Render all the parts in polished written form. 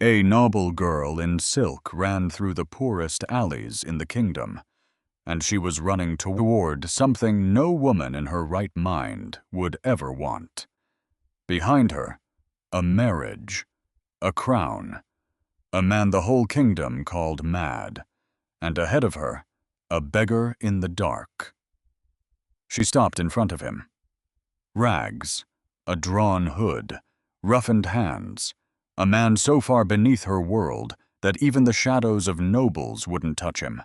A noble girl in silk ran through the poorest alleys in the kingdom, and she was running toward something no woman in her right mind would ever want. Behind her, a marriage, a crown, a man the whole kingdom called mad, and ahead of her, a beggar in the dark. She stopped in front of him. Rags, a drawn hood, roughened hands, a man so far beneath her world that even the shadows of nobles wouldn't touch him.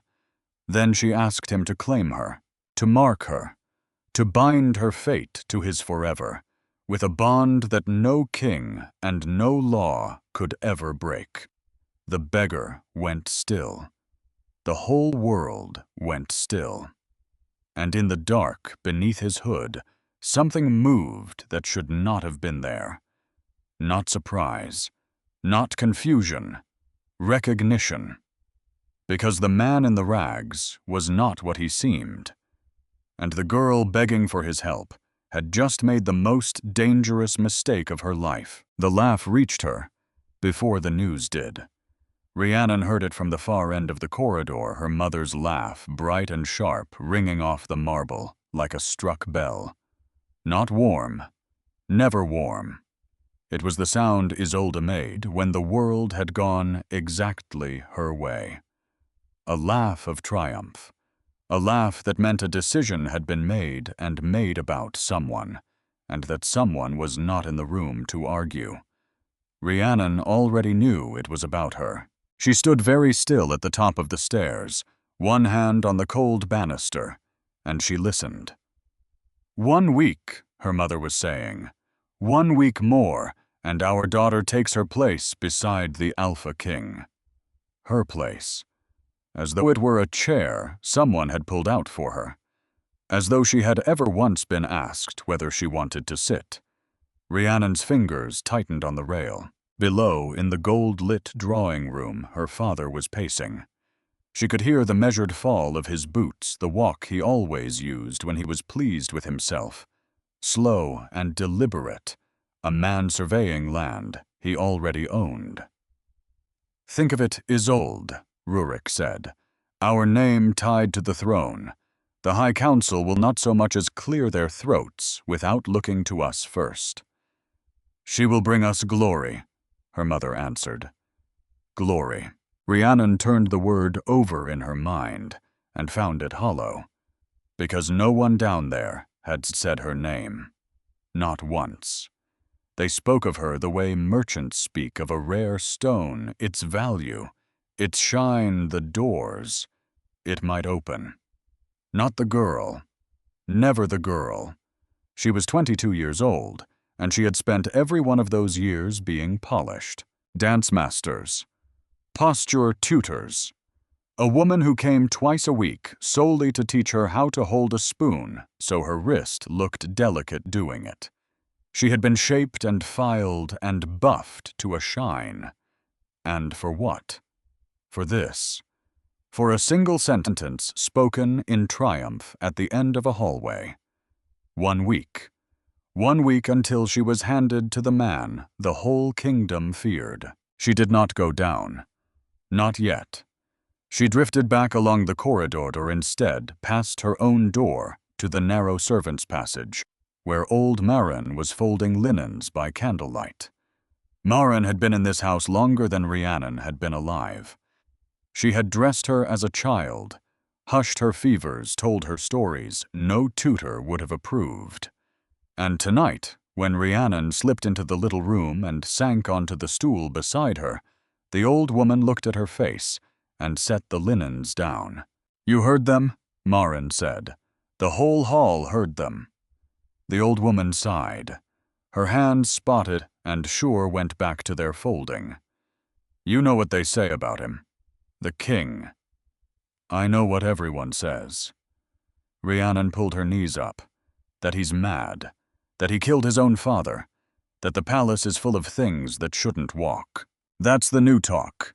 Then she asked him to claim her, to mark her, to bind her fate to his forever, with a bond that no king and no law could ever break. The beggar went still. The whole world went still. And in the dark beneath his hood, something moved that should not have been there. Not surprise, not confusion, recognition. Because the man in the rags was not what he seemed. And the girl begging for his help had just made the most dangerous mistake of her life. The laugh reached her before the news did. Rhiannon heard it from the far end of the corridor, her mother's laugh, bright and sharp, ringing off the marble like a struck bell. Not warm, never warm. It was the sound Isolde made when the world had gone exactly her way. A laugh of triumph. A laugh that meant a decision had been made and made about someone, and that someone was not in the room to argue. Rhiannon already knew it was about her. She stood very still at the top of the stairs, one hand on the cold banister, and she listened. 1 week, her mother was saying. 1 week more, and our daughter takes her place beside the Alpha King. Her place. As though it were a chair someone had pulled out for her. As though she had ever once been asked whether she wanted to sit. Rhiannon's fingers tightened on the rail. Below, in the gold-lit drawing room, her father was pacing. She could hear the measured fall of his boots, the walk he always used when he was pleased with himself. Slow and deliberate, a man surveying land he already owned. "Think of it, Isolde," Rurik said. "Our name tied to the throne. The High Council will not so much as clear their throats without looking to us first." "She will bring us glory," her mother answered. Glory. Rhiannon turned the word over in her mind and found it hollow, because no one down there had said her name. Not once. They spoke of her the way merchants speak of a rare stone, its value, its shine, the doors it might open. Not the girl. Never the girl. She was 22 years old, and she had spent every one of those years being polished. Dance masters. Posture tutors. A woman who came twice a week solely to teach her how to hold a spoon so her wrist looked delicate doing it. She had been shaped and filed and buffed to a shine. And for what? For this. For a single sentence spoken in triumph at the end of a hallway. 1 week. 1 week until she was handed to the man the whole kingdom feared. She did not go down. Not yet. She drifted back along the corridor or instead past her own door to the narrow servants' passage, where old Maren was folding linens by candlelight. Maren had been in this house longer than Rhiannon had been alive. She had dressed her as a child, hushed her fevers, told her stories no tutor would have approved. And tonight, when Rhiannon slipped into the little room and sank onto the stool beside her, the old woman looked at her face and set the linens down. "You heard them?" Maren said. "The whole hall heard them." The old woman sighed. Her hands spotted and sure went back to their folding. "You know what they say about him. The king." "I know what everyone says." Rhiannon pulled her knees up. That he's mad. That he killed his own father. That the palace is full of things that shouldn't walk. That's the new talk.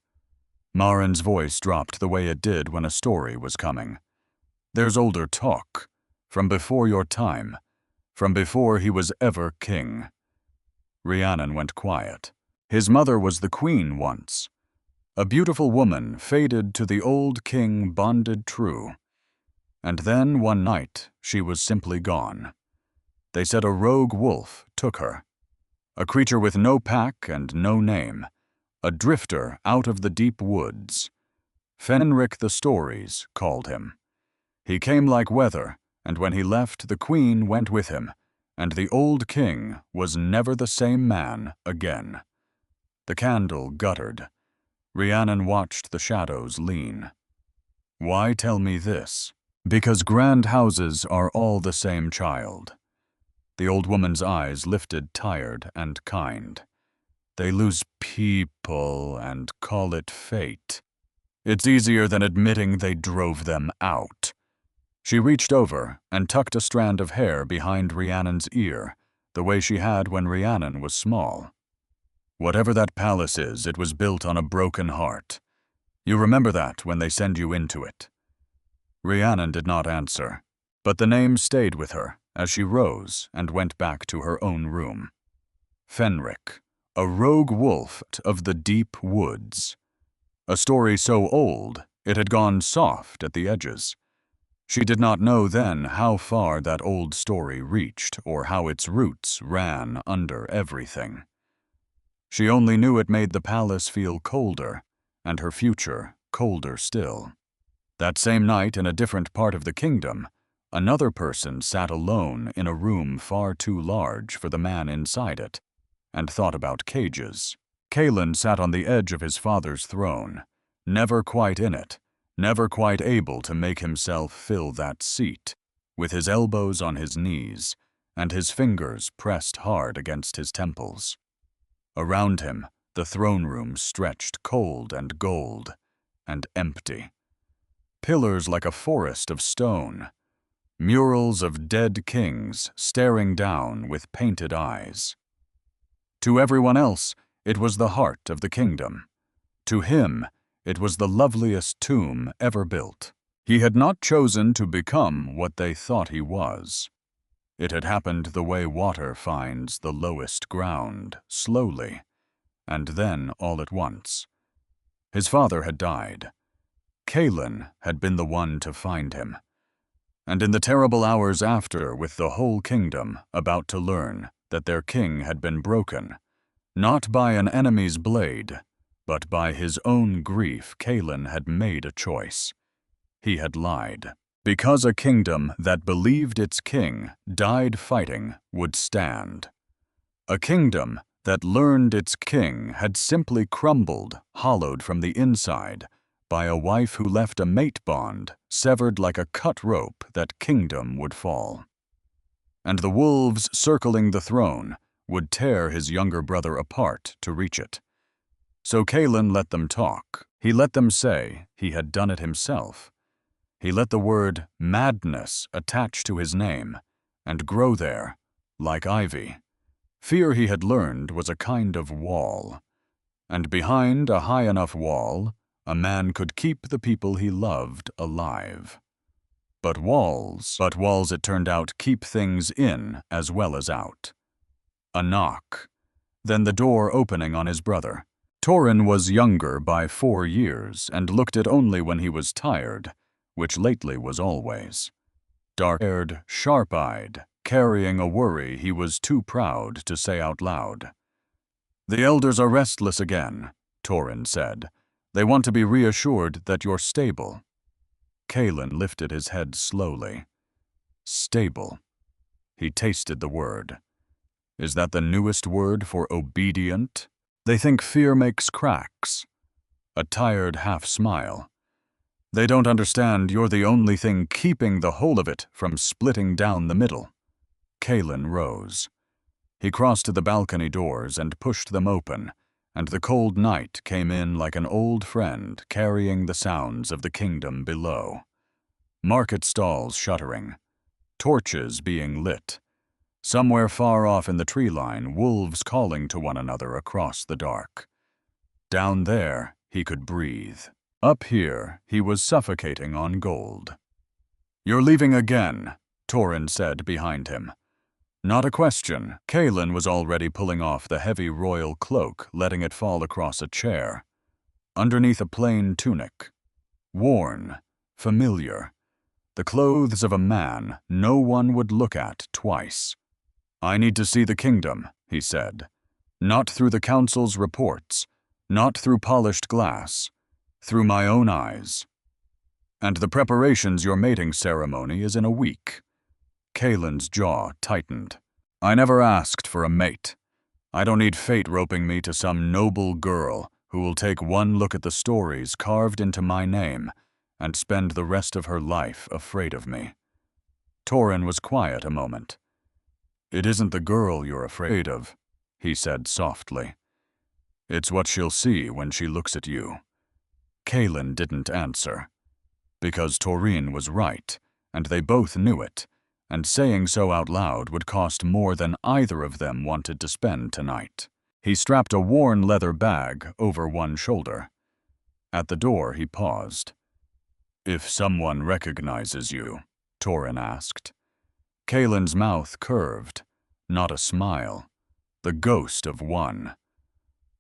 Maren's voice dropped the way it did when a story was coming. There's older talk. From before your time. From before he was ever king. Rhiannon went quiet. His mother was the queen once. A beautiful woman fated to the old king bonded true. And then one night she was simply gone. They said a rogue wolf took her. A creature with no pack and no name. A drifter out of the deep woods. Fenric the Stories called him. He came like weather, and when he left, the queen went with him, and the old king was never the same man again. The candle guttered. Rhiannon watched the shadows lean. Why tell me this? Because grand houses are all the same child. The old woman's eyes lifted tired and kind. They lose people and call it fate. It's easier than admitting they drove them out. She reached over and tucked a strand of hair behind Rhiannon's ear, the way she had when Rhiannon was small. Whatever that palace is, it was built on a broken heart. You remember that when they send you into it. Rhiannon did not answer, but the name stayed with her as she rose and went back to her own room. Fenric, a rogue wolf of the deep woods. A story so old it had gone soft at the edges. She did not know then how far that old story reached or how its roots ran under everything. She only knew it made the palace feel colder, and her future colder still. That same night, in a different part of the kingdom, another person sat alone in a room far too large for the man inside it, and thought about cages. Kaelin sat on the edge of his father's throne, never quite in it, never quite able to make himself fill that seat, with his elbows on his knees, and his fingers pressed hard against his temples. Around him, the throne room stretched cold and gold, and empty. Pillars like a forest of stone. Murals of dead kings staring down with painted eyes. To everyone else, it was the heart of the kingdom. To him, it was the loveliest tomb ever built. He had not chosen to become what they thought he was. It had happened the way water finds the lowest ground, slowly, and then all at once. His father had died. Kaelin had been the one to find him. And in the terrible hours after, with the whole kingdom about to learn that their king had been broken, not by an enemy's blade, but by his own grief, Kaelin had made a choice. He had lied. Because a kingdom that believed its king died fighting would stand. A kingdom that learned its king had simply crumbled, hollowed from the inside, by a wife who left a mate bond severed like a cut rope, that kingdom would fall. And the wolves circling the throne would tear his younger brother apart to reach it. So Kaelin let them talk. He let them say he had done it himself. He let the word madness attach to his name and grow there, like ivy. Fear, he had learned, was a kind of wall. And behind a high enough wall, a man could keep the people he loved alive. But walls, it turned out, keep things in as well as out. A knock. Then the door opening on his brother. Torin was younger by 4 years and looked it only when he was tired, which lately was always. Dark-haired, sharp-eyed, carrying a worry he was too proud to say out loud. "The elders are restless again," Torin said. "They want to be reassured that you're stable." Kaelin lifted his head slowly. Stable. He tasted the word. Is that the newest word for obedient? They think fear makes cracks. A tired half-smile. They don't understand you're the only thing keeping the whole of it from splitting down the middle. Kaelin rose. He crossed to the balcony doors and pushed them open, and the cold night came in like an old friend carrying the sounds of the kingdom below. Market stalls shuttering. Torches being lit. Somewhere far off in the tree line, wolves calling to one another across the dark. Down there, he could breathe. Up here, he was suffocating on gold. "You're leaving again," Torin said behind him. Not a question. Kaelin was already pulling off the heavy royal cloak, letting it fall across a chair. Underneath a plain tunic. Worn, familiar. The clothes of a man no one would look at twice. "I need to see the kingdom," he said. "Not through the council's reports, not through polished glass, through my own eyes. And the preparations your mating ceremony is in a week." Kaelin's jaw tightened. "I never asked for a mate. I don't need fate roping me to some noble girl who will take one look at the stories carved into my name and spend the rest of her life afraid of me." Torin was quiet a moment. "It isn't the girl you're afraid of," he said softly. "It's what she'll see when she looks at you." Kaelin didn't answer. Because Torin was right, and they both knew it, and saying so out loud would cost more than either of them wanted to spend tonight. He strapped a worn leather bag over one shoulder. At the door he paused. "If someone recognizes you," Torin asked. Kaelin's mouth curved, not a smile, the ghost of one.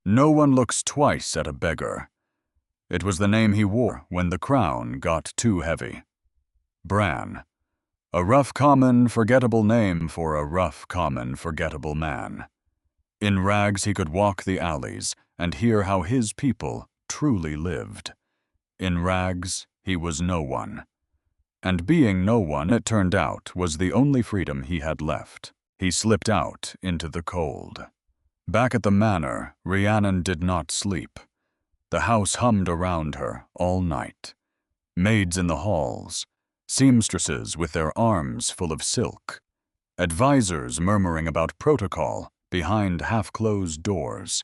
No one looks twice at a beggar. It was the name he wore when the crown got too heavy. Bran. A rough, common, forgettable name for a rough, common, forgettable man. In rags he could walk the alleys and hear how his people truly lived. In rags he was no one. And being no one, it turned out, was the only freedom he had left. He slipped out into the cold. Back at the manor, Rhiannon did not sleep. The house hummed around her all night. Maids in the halls, seamstresses with their arms full of silk, advisors murmuring about protocol behind half-closed doors.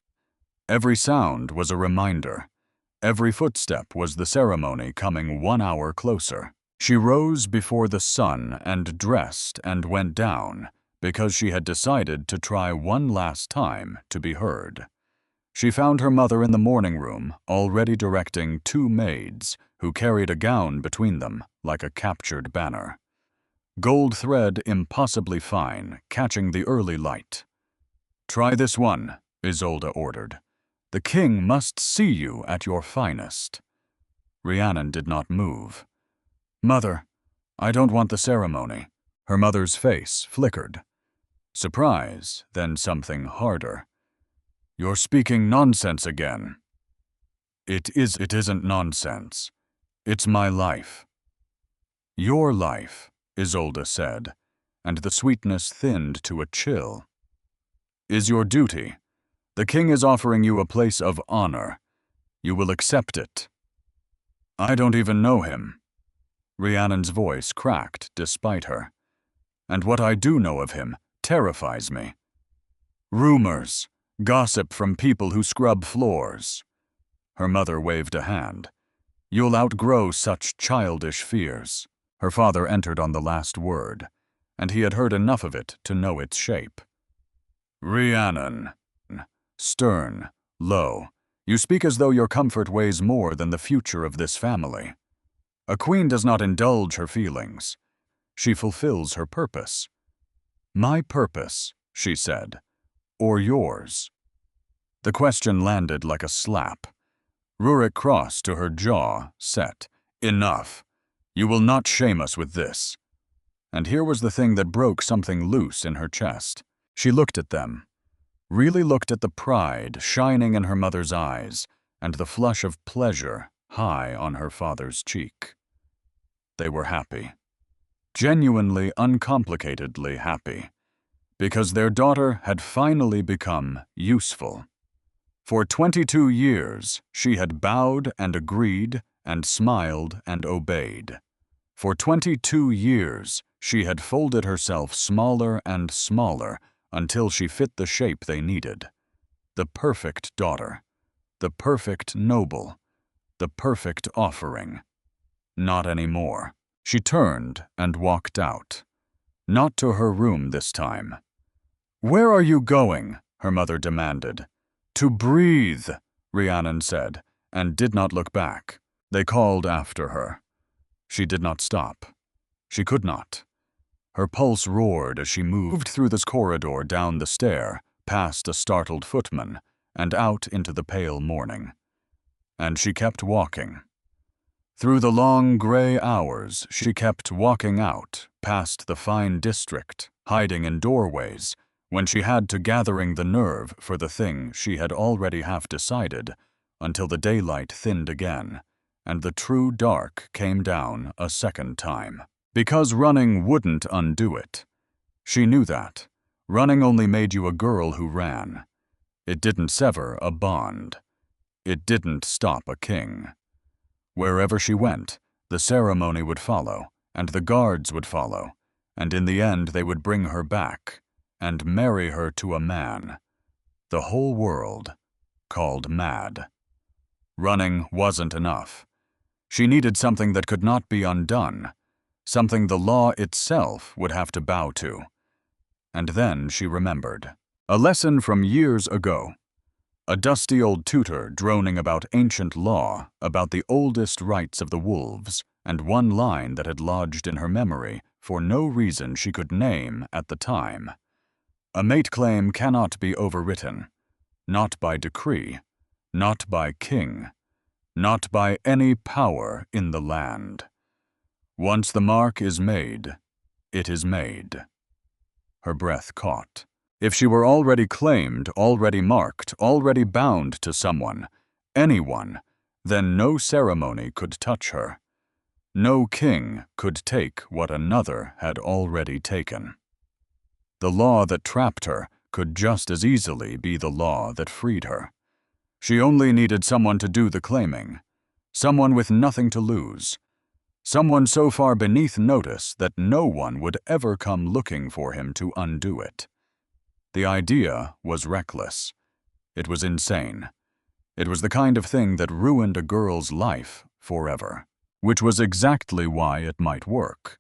Every sound was a reminder. Every footstep was the ceremony coming 1 hour closer. She rose before the sun and dressed and went down because she had decided to try one last time to be heard. She found her mother in the morning room, already directing 2 maids who carried a gown between them like a captured banner. Gold thread impossibly fine, catching the early light. "Try this one," Isolde ordered. "The king must see you at your finest." Rhiannon did not move. "Mother, I don't want the ceremony." Her mother's face flickered. Surprise, then something harder. "You're speaking nonsense again." It isn't nonsense. It's my life." "Your life," Isolde said, and the sweetness thinned to a chill. "Is your duty. The king is offering you a place of honor. You will accept it." "I don't even know him." Rhiannon's voice cracked despite her. "And what I do know of him terrifies me. Rumors, gossip from people who scrub floors." Her mother waved a hand. "You'll outgrow such childish fears." Her father entered on the last word, and he had heard enough of it to know its shape. "Rhiannon." Stern, low. "You speak as though your comfort weighs more than the future of this family. A queen does not indulge her feelings. She fulfills her purpose." "My purpose," she said, "or yours?" The question landed like a slap. Rurik crossed to her jaw, set. "Enough. You will not shame us with this." And here was the thing that broke something loose in her chest. She looked at them. Really looked at the pride shining in her mother's eyes and the flush of pleasure high on her father's cheek. They were happy. Genuinely, uncomplicatedly happy. Because their daughter had finally become useful. For 22 years, she had bowed and agreed and smiled and obeyed. For 22 years, she had folded herself smaller and smaller until she fit the shape they needed. The perfect daughter. The perfect noble. The perfect offering. Not anymore. She turned and walked out. Not to her room this time. "Where are you going?" her mother demanded. "To breathe," Rhiannon said, and did not look back. They called after her. She did not stop. She could not. Her pulse roared as she moved through this corridor, down the stair, past a startled footman, and out into the pale morning. And she kept walking. Through the long gray hours, she kept walking out, past the fine district, hiding in doorways, when she had to gathering the nerve for the thing she had already half decided, until the daylight thinned again, and the true dark came down a second time. Because running wouldn't undo it. She knew that. Running only made you a girl who ran. It didn't sever a bond. It didn't stop a king. Wherever she went, the ceremony would follow, and the guards would follow, and in the end they would bring her back, and marry her to a man. The whole world called mad. Running wasn't enough. She needed something that could not be undone, something the law itself would have to bow to. And then she remembered. A lesson from years ago. A dusty old tutor droning about ancient law, about the oldest rights of the wolves, and one line that had lodged in her memory for no reason she could name at the time. A mate claim cannot be overwritten, not by decree, not by king, not by any power in the land. Once the mark is made, it is made. Her breath caught. If she were already claimed, already marked, already bound to someone, anyone, then no ceremony could touch her. No king could take what another had already taken. The law that trapped her could just as easily be the law that freed her. She only needed someone to do the claiming, someone with nothing to lose, someone so far beneath notice that no one would ever come looking for him to undo it. The idea was reckless. It was insane. It was the kind of thing that ruined a girl's life forever, which was exactly why it might work.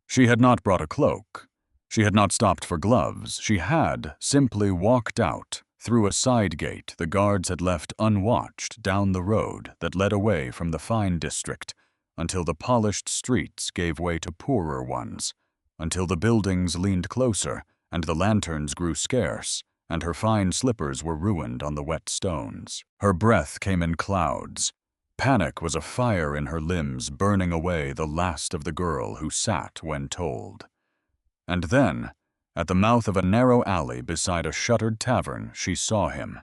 She had not brought a cloak. She had not stopped for gloves. She had simply walked out through a side gate the guards had left unwatched down the road that led away from the fine district until the polished streets gave way to poorer ones, until the buildings leaned closer and the lanterns grew scarce, and her fine slippers were ruined on the wet stones. Her breath came in clouds. Panic was a fire in her limbs, burning away the last of the girl who sat when told. And then, at the mouth of a narrow alley beside a shuttered tavern, she saw him.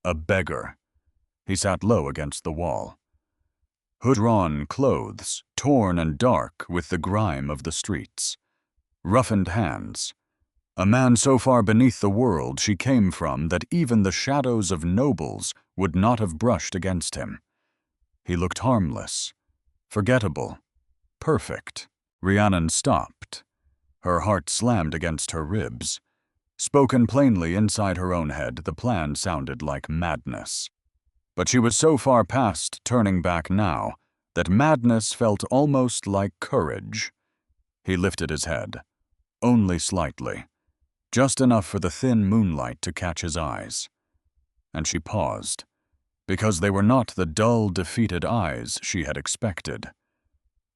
A beggar. He sat low against the wall. Hood-drawn clothes, torn and dark with the grime of the streets. Roughened hands. A man so far beneath the world she came from that even the shadows of nobles would not have brushed against him. He looked harmless, forgettable, perfect. Rhiannon stopped. Her heart slammed against her ribs. Spoken plainly inside her own head, the plan sounded like madness. But she was so far past turning back now that madness felt almost like courage. He lifted his head, only slightly. Just enough for the thin moonlight to catch his eyes. And she paused, because they were not the dull, defeated eyes she had expected.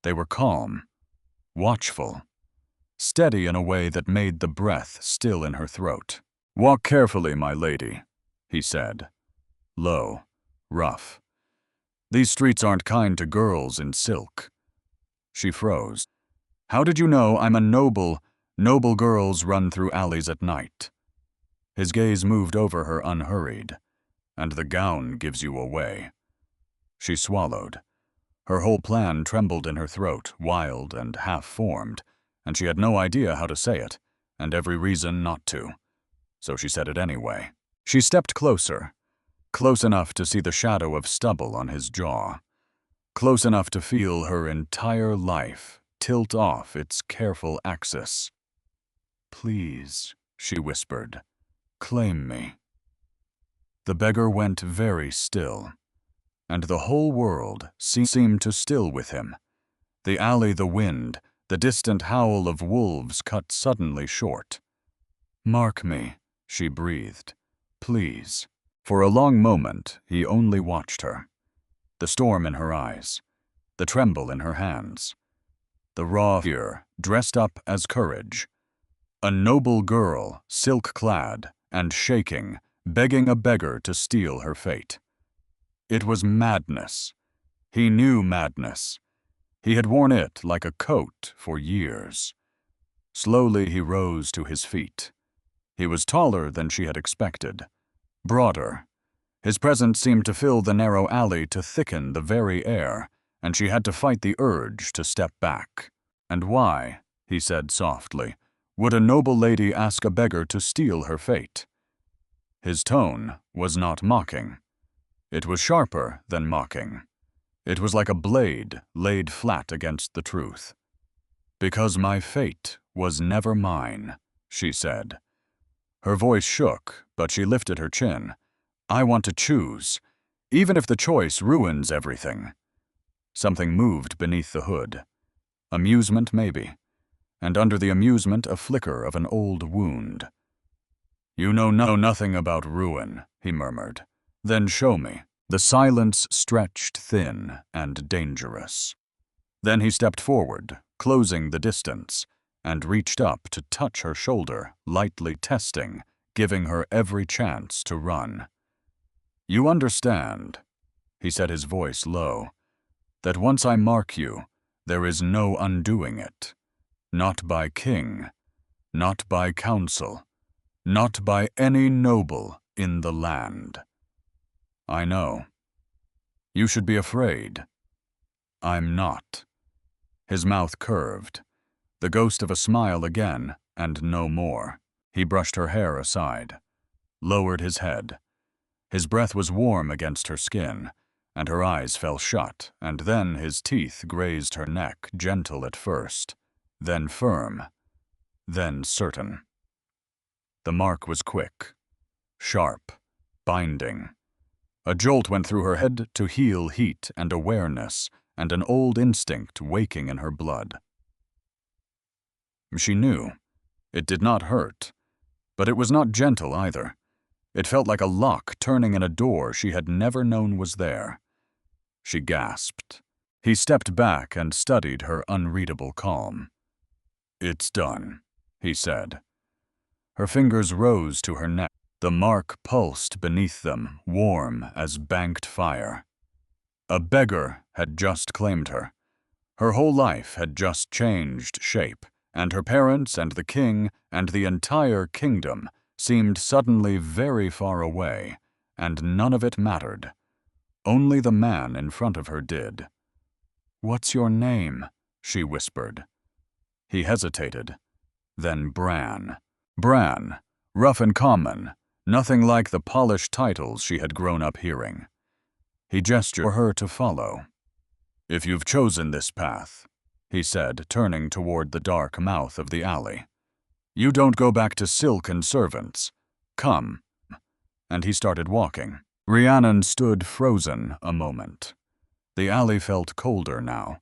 They were calm, watchful, steady in a way that made the breath still in her throat. "Walk carefully, my lady," he said, low, rough. "These streets aren't kind to girls in silk." She froze. "How did you know I'm a noble girls run through alleys at night?" His gaze moved over her unhurried. "And the gown gives you away." She swallowed. Her whole plan trembled in her throat, wild and half-formed, and she had no idea how to say it, and every reason not to. So she said it anyway. She stepped closer, close enough to see the shadow of stubble on his jaw, close enough to feel her entire life tilt off its careful axis. "Please," she whispered, "claim me." The beggar went very still, and the whole world seemed to still with him. The alley, the wind, the distant howl of wolves cut suddenly short. "Mark me," she breathed. "Please." For a long moment, he only watched her. The storm in her eyes, the tremble in her hands. the raw fear dressed up as courage. A noble girl, silk-clad and shaking, begging a beggar to steal her fate. It was madness. He knew madness. He had worn it like a coat for years. Slowly he rose to his feet. He was taller than she had expected, broader. His presence seemed to fill the narrow alley to thicken the very air, and she had to fight the urge to step back. "And why," he said softly, "would a noble lady ask a beggar to steal her fate?" His tone was not mocking. It was sharper than mocking. It was like a blade laid flat against the truth. "Because my fate was never mine," she said. Her voice shook, but she lifted her chin. "I want to choose, even if the choice ruins everything." Something moved beneath the hood. Amusement, maybe. And under the amusement, a flicker of an old wound. "You know nothing about ruin," he murmured. "Then show me." The silence stretched thin and dangerous. Then he stepped forward, closing the distance, and reached up to touch her shoulder, lightly testing, giving her every chance to run. "You understand," he said, his voice low, "that once I mark you, there is no undoing it. Not by king, not by council, not by any noble in the land." "I know. You should be afraid." "I'm not." His mouth curved, the ghost of a smile again, and no more. He brushed her hair aside, lowered his head. His breath was warm against her skin, and her eyes fell shut, and then his teeth grazed her neck, gentle at first, then firm, then certain. The mark was quick, sharp, binding. A jolt went through her head to heal heat and awareness, and an old instinct waking in her blood. She knew. It did not hurt, but it was not gentle either. It felt like a lock turning in a door she had never known was there. She gasped. He stepped back and studied her unreadable calm. "It's done," he said. Her fingers rose to her neck. The mark pulsed beneath them, warm as banked fire. A beggar had just claimed her. Her whole life had just changed shape, and her parents and the king and the entire kingdom seemed suddenly very far away, and none of it mattered. Only the man in front of her did. "What's your name?" she whispered. He hesitated. Then Bran. Bran, rough and common, nothing like the polished titles she had grown up hearing. He gestured for her to follow. "If you've chosen this path," he said, turning toward the dark mouth of the alley, "you don't go back to silken servants. Come." And he started walking. Rhiannon stood frozen a moment. The alley felt colder now.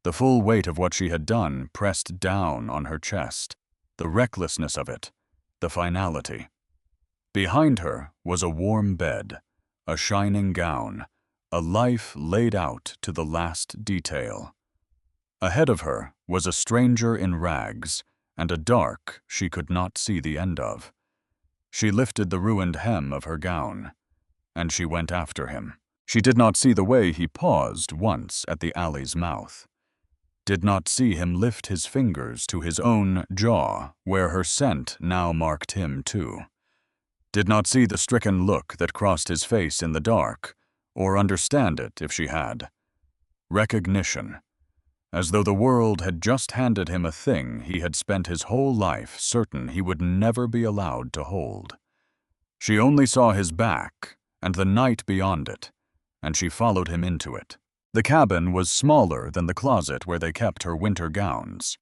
The full weight of what she had done pressed down on her chest, the recklessness of it, the finality. Behind her was a warm bed, a shining gown, a life laid out to the last detail. Ahead of her was a stranger in rags, and a dark she could not see the end of. She lifted the ruined hem of her gown, and she went after him. She did not see the way he paused once at the alley's mouth. Did not see him lift his fingers to his own jaw, where her scent now marked him too. Did not see the stricken look that crossed his face in the dark, or understand it if she had. Recognition. As though the world had just handed him a thing he had spent his whole life certain he would never be allowed to hold. She only saw his back, and the night beyond it, and she followed him into it. The cabin was smaller than the closet where they kept her winter gowns.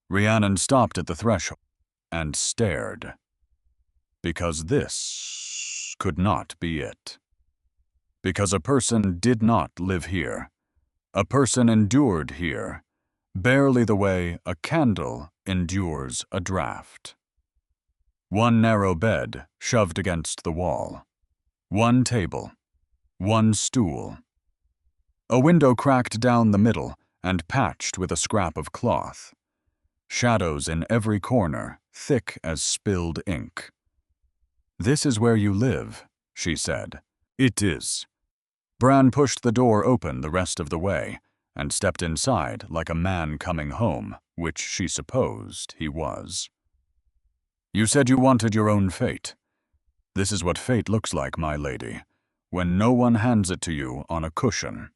Rhiannon stopped at the threshold and stared. Because this could not be it. Because a person did not live here. A person endured here, barely the way a candle endures a draft. One narrow bed shoved against the wall. One table. One stool. A window cracked down the middle, and patched with a scrap of cloth. Shadows in every corner, thick as spilled ink. "This is where you live," she said. "It is." Bran pushed the door open the rest of the way and stepped inside like a man coming home, which she supposed he was. "You said you wanted your own fate. This is what fate looks like, my lady, when no one hands it to you on a cushion."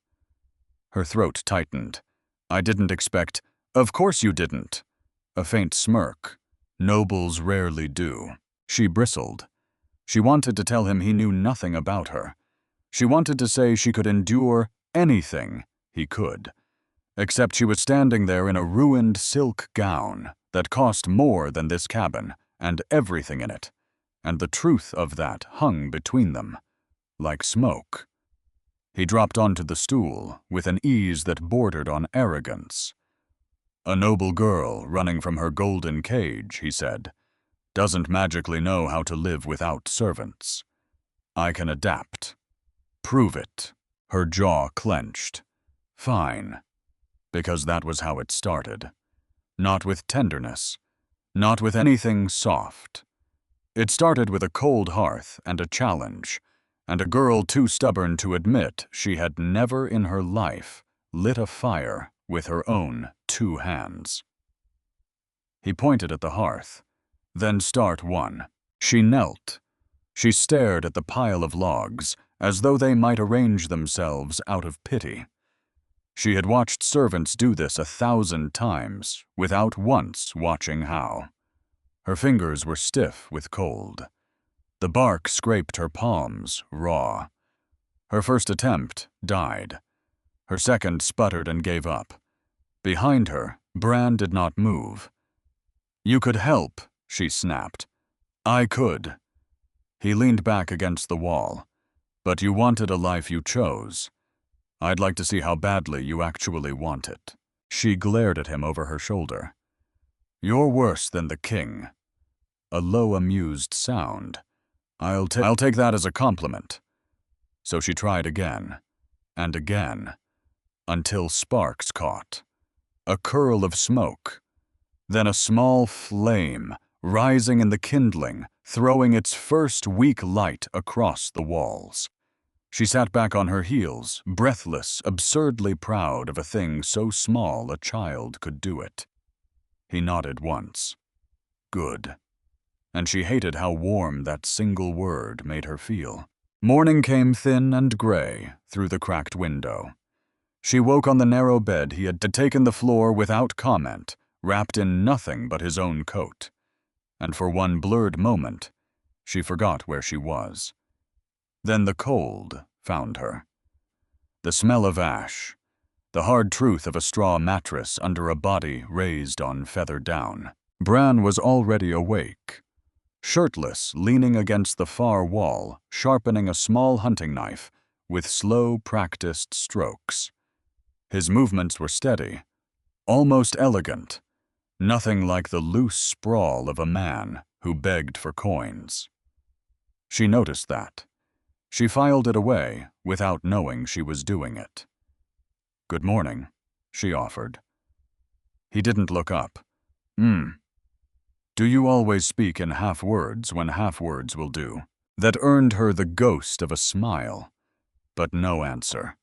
Her throat tightened. "I didn't expect—" "Of course you didn't." A faint smirk. Nobles rarely do. She bristled. She wanted to tell him he knew nothing about her. She wanted to say she could endure anything he could. Except she was standing there in a ruined silk gown that cost more than this cabin and everything in it, and the truth of that hung between them, like smoke. He dropped onto the stool with an ease that bordered on arrogance. "A noble girl running from her golden cage," he said, "doesn't magically know how to live without servants. I can adapt." "Prove it." Her jaw clenched. "Fine." Because that was how it started. Not with tenderness. Not with anything soft. It started with a cold hearth and a challenge, and a girl too stubborn to admit she had never in her life lit a fire with her own 2 hands. He pointed at the hearth. "Then start one." She knelt. She stared at the pile of logs, as though they might arrange themselves out of pity. She had watched servants do this 1,000 times, without once watching how. Her fingers were stiff with cold. The bark scraped her palms, raw. Her first attempt died. Her second sputtered and gave up. Behind her, Bran did not move. "You could help," she snapped. "I could." He leaned back against the wall. "But you wanted a life you chose. I'd like to see how badly you actually want it." She glared at him over her shoulder. "You're worse than the king." A low, amused sound. I'll take that as a compliment." So she tried again, and again, until sparks caught. A curl of smoke. Then a small flame, rising in the kindling, throwing its first weak light across the walls. She sat back on her heels, breathless, absurdly proud of a thing so small a child could do it. He nodded once. Good. And she hated how warm that single word made her feel. Morning came thin and gray through the cracked window. She woke on the narrow bed he had taken the floor without comment, wrapped in nothing but his own coat. And for one blurred moment, she forgot where she was. Then the cold found her. The smell of ash, the hard truth of a straw mattress under a body raised on feather down. Bran was already awake. Shirtless, leaning against the far wall, sharpening a small hunting knife with slow, practiced strokes. His movements were steady, almost elegant, nothing like the loose sprawl of a man who begged for coins. She noticed that. She filed it away without knowing she was doing it. "Good morning," she offered. He didn't look up. Do you always speak in half-words when half-words will do?" That earned her the ghost of a smile, but no answer.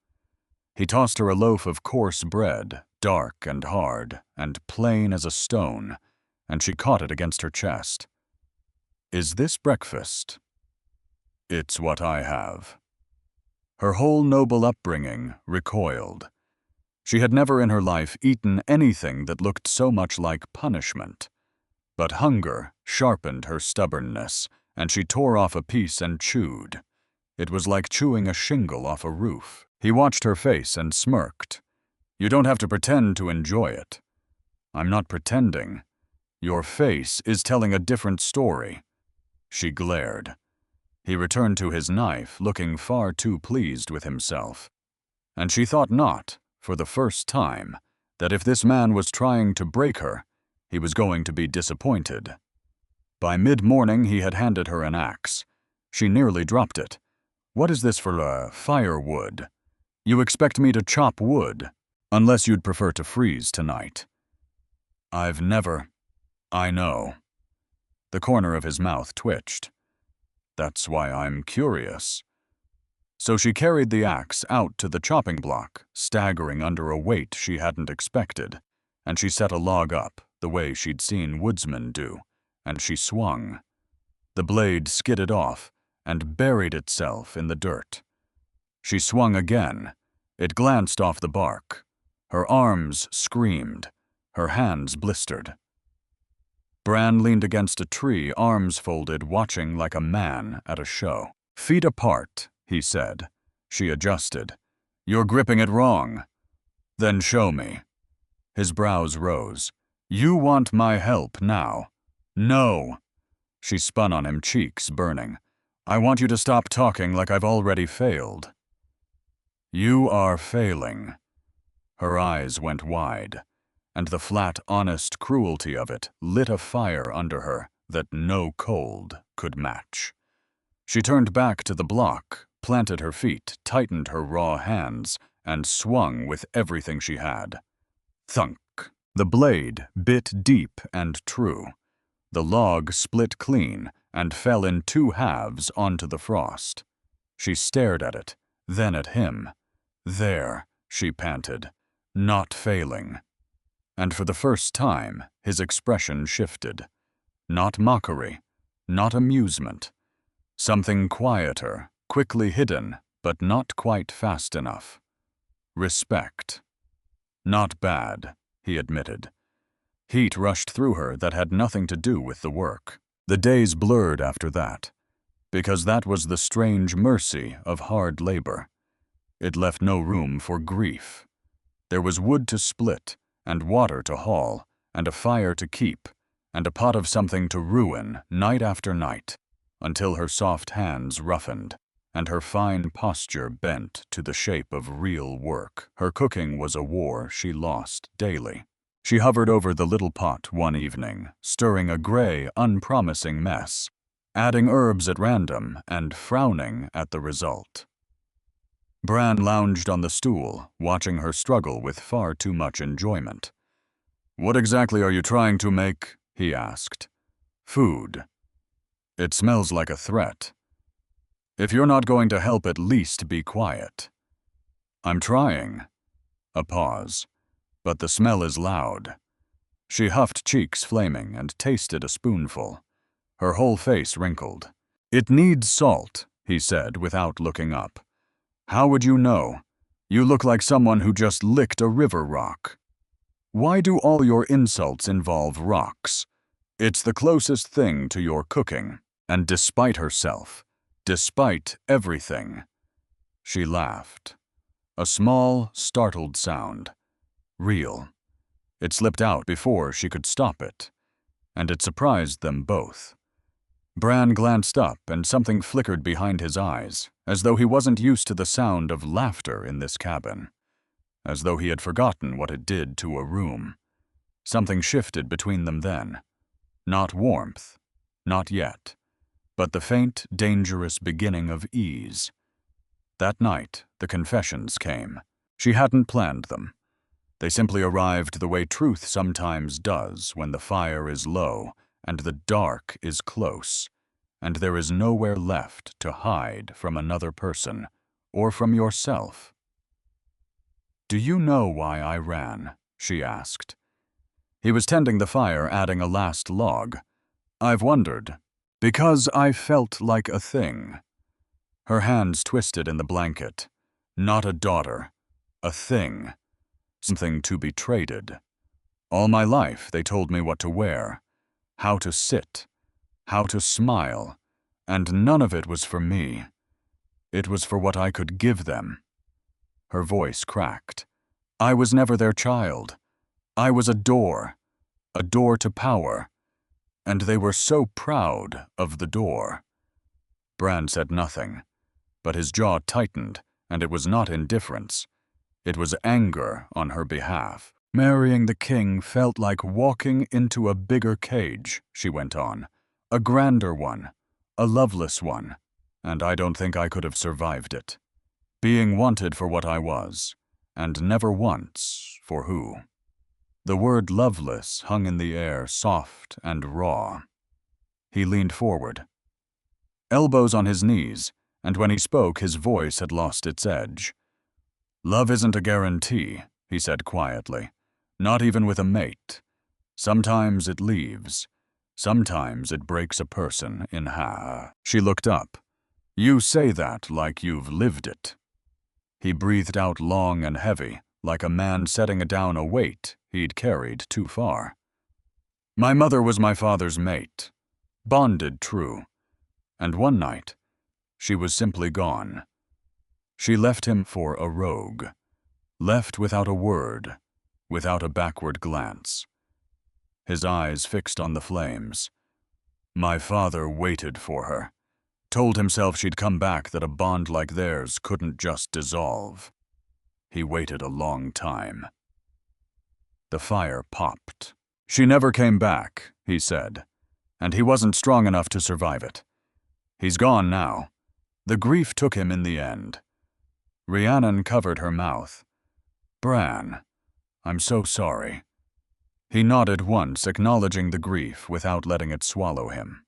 He tossed her a loaf of coarse bread, dark and hard, and plain as a stone, and she caught it against her chest. "Is this breakfast?" "It's what I have." Her whole noble upbringing recoiled. She had never in her life eaten anything that looked so much like punishment. But hunger sharpened her stubbornness, and she tore off a piece and chewed. It was like chewing a shingle off a roof. He watched her face and smirked. "You don't have to pretend to enjoy it." "I'm not pretending. Your face is telling a different story." She glared. He returned to his knife, looking far too pleased with himself. And she thought not, for the first time, that if this man was trying to break her, he was going to be disappointed. By mid-morning he had handed her an axe. She nearly dropped it. "What is this for, firewood? You expect me to chop wood?" Unless you'd prefer to freeze tonight. I know. The corner of his mouth twitched. That's why I'm curious. So she carried the axe out to the chopping block, staggering under a weight she hadn't expected, and she set a log up, the way she'd seen woodsmen do, and she swung. The blade skidded off and buried itself in the dirt. She swung again. It glanced off the bark. Her arms screamed. Her hands blistered. Bran leaned against a tree, arms folded, watching like a man at a show. "Feet apart," he said. She adjusted. "You're gripping it wrong." "Then show me." His brows rose. "You want my help now." "No." She spun on him, cheeks burning. "I want you to stop talking like I've already failed." "You are failing." Her eyes went wide, and the flat, honest cruelty of it lit a fire under her that no cold could match. She turned back to the block, planted her feet, tightened her raw hands, and swung with everything she had. Thunk! The blade bit deep and true. The log split clean and fell in two halves onto the frost. She stared at it, then at him. "There," she panted, "not failing." And for the first time, his expression shifted. Not mockery, not amusement. Something quieter, quickly hidden, but not quite fast enough. Respect. "Not bad," he admitted. Heat rushed through her that had nothing to do with the work. The days blurred after that, because that was the strange mercy of hard labor. It left no room for grief. There was wood to split, and water to haul, and a fire to keep, and a pot of something to ruin night after night, until her soft hands roughened, and her fine posture bent to the shape of real work. Her cooking was a war she lost daily. She hovered over the little pot one evening, stirring a gray, unpromising mess, adding herbs at random and frowning at the result. Bran lounged on the stool, watching her struggle with far too much enjoyment. "What exactly are you trying to make?" he asked. "Food. It smells like a threat. If you're not going to help, at least be quiet." "I'm trying." A pause. "But the smell is loud." She huffed, cheeks flaming, and tasted a spoonful. Her whole face wrinkled. "It needs salt," he said without looking up. "How would you know? You look like someone who just licked a river rock." "Why do all your insults involve rocks?" "It's the closest thing to your cooking." And despite herself, despite everything, she laughed. A small, startled sound. Real. It slipped out before she could stop it, and it surprised them both. Bran glanced up, and something flickered behind his eyes, as though he wasn't used to the sound of laughter in this cabin, as though he had forgotten what it did to a room. Something shifted between them then. Not warmth, not yet, but the faint, dangerous beginning of ease. That night, the confessions came. She hadn't planned them. They simply arrived the way truth sometimes does when the fire is low and the dark is close, and there is nowhere left to hide from another person or from yourself. "Do you know why I ran?" she asked. He was tending the fire, adding a last log. "I've wondered. Because I felt like a thing." Her hands twisted in the blanket. "Not a daughter. A thing. Something to be traded. All my life they told me what to wear, how to sit, how to smile, and none of it was for me. It was for what I could give them." Her voice cracked. "I was never their child. I was a door to power, and they were so proud of the door." Bran said nothing, but his jaw tightened, and it was not indifference. It was anger on her behalf. "Marrying the king felt like walking into a bigger cage," she went on. "A grander one, a loveless one, and I don't think I could have survived it. Being wanted for what I was, and never once for who. The word loveless hung in the air, soft and raw. He leaned forward, elbows on his knees, and when he spoke, his voice had lost its edge. "Love isn't a guarantee," he said quietly, "not even with a mate. Sometimes it leaves. Sometimes it breaks a person in half." She looked up. "You say that like you've lived it." He breathed out long and heavy, like a man setting down a weight he'd carried too far. "My mother was my father's mate. Bonded true. And one night, she was simply gone. She left him for a rogue. Left without a word, without a backward glance." His eyes fixed on the flames. "My father waited for her. Told himself she'd come back, that a bond like theirs couldn't just dissolve. He waited a long time." The fire popped. "She never came back," he said, "and he wasn't strong enough to survive it. He's gone now. The grief took him in the end." Rhiannon covered her mouth. "Bran, I'm so sorry." He nodded once, acknowledging the grief without letting it swallow him.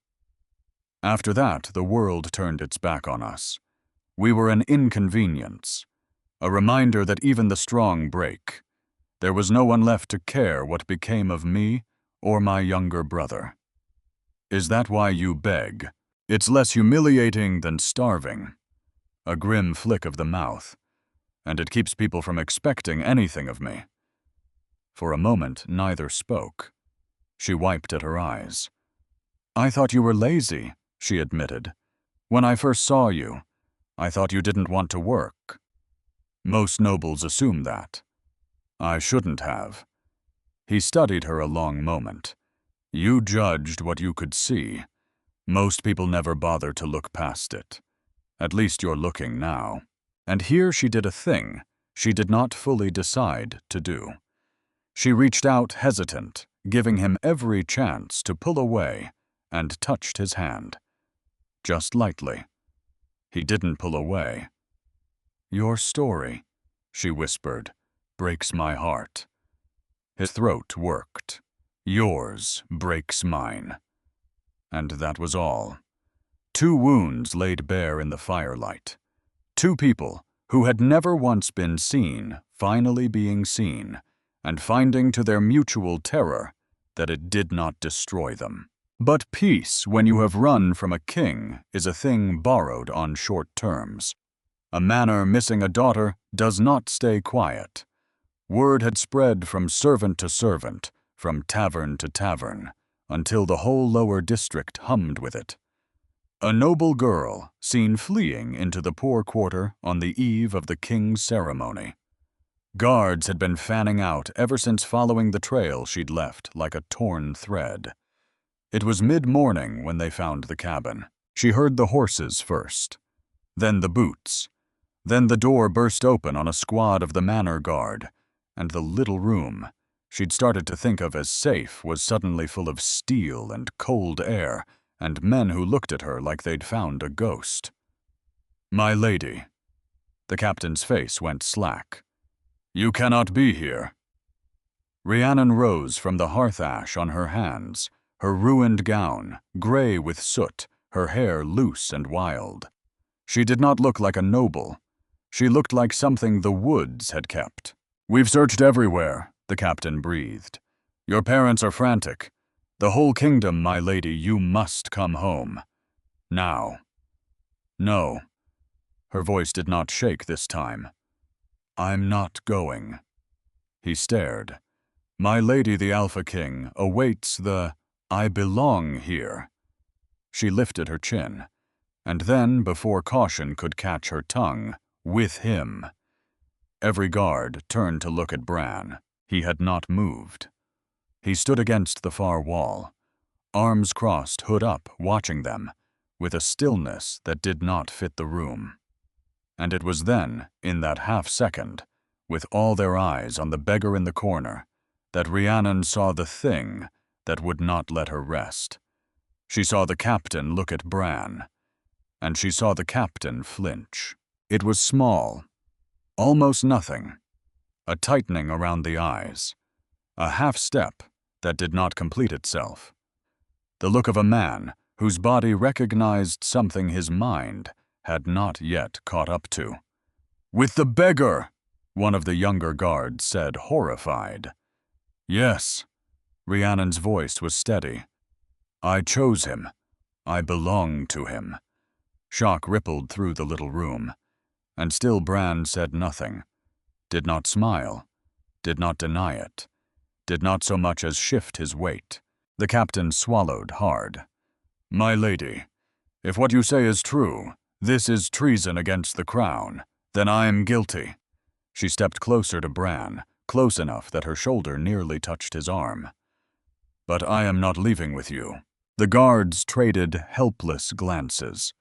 After that, the world turned its back on us. We were an inconvenience, a reminder that even the strong break. There was no one left to care what became of me or my younger brother. "Is that why you beg? It's less humiliating than starving." A grim flick of the mouth. "And it keeps people from expecting anything of me." For a moment, neither spoke. She wiped at her eyes. "I thought you were lazy," she admitted. "When I first saw you, I thought you didn't want to work." "Most nobles assume that." "I shouldn't have." He studied her a long moment. "You judged what you could see. Most people never bother to look past it. At least you're looking now." And here she did a thing she did not fully decide to do. She reached out hesitant, giving him every chance to pull away, and touched his hand. Just lightly. He didn't pull away. "Your story," she whispered, "breaks my heart." His throat worked. "Yours breaks mine." And that was all. 2 wounds laid bare in the firelight. 2 people who had never once been seen finally being seen, and finding to their mutual terror that it did not destroy them. But peace, when you have run from a king, is a thing borrowed on short terms. A manor missing a daughter does not stay quiet. Word had spread from servant to servant, from tavern to tavern, until the whole lower district hummed with it. A noble girl seen fleeing into the poor quarter on the eve of the king's ceremony. Guards had been fanning out ever since, following the trail she'd left like a torn thread. It was mid-morning when they found the cabin. She heard the horses first, then the boots. Then the door burst open on a squad of the manor guard, and the little room she'd started to think of as safe was suddenly full of steel and cold air, and men who looked at her like they'd found a ghost. "My lady." The captain's face went slack. "You cannot be here." Rhiannon rose from the hearth ash on her hands, her ruined gown, gray with soot, her hair loose and wild. She did not look like a noble. She looked like something the woods had kept. "We've searched everywhere," the captain breathed. "Your parents are frantic. The whole kingdom, my lady, you must come home. Now." "No." Her voice did not shake this time. "I'm not going." He stared. "My lady, the Alpha King, awaits the 'I belong here.'" She lifted her chin, and then, before caution could catch her tongue, "with him." Every guard turned to look at Bran. He had not moved. He stood against the far wall, arms crossed, hood up, watching them, with a stillness that did not fit the room. And it was then, in that half-second, with all their eyes on the beggar in the corner, that Rhiannon saw the thing that would not let her rest. She saw the captain look at Bran, and she saw the captain flinch. It was small, almost nothing, a tightening around the eyes, a half-step that did not complete itself. The look of a man whose body recognized something his mind had not yet caught up to. "With the beggar!" one of the younger guards said, horrified. "Yes." Rhiannon's voice was steady. "I chose him. I belong to him." Shock rippled through the little room, and still Bran said nothing, did not smile, did not deny it, did not so much as shift his weight. The captain swallowed hard. "My lady, if what you say is true, this is treason against the crown, then I am guilty." She stepped closer to Bran, close enough that her shoulder nearly touched his arm. "But I am not leaving with you." The guards traded helpless glances.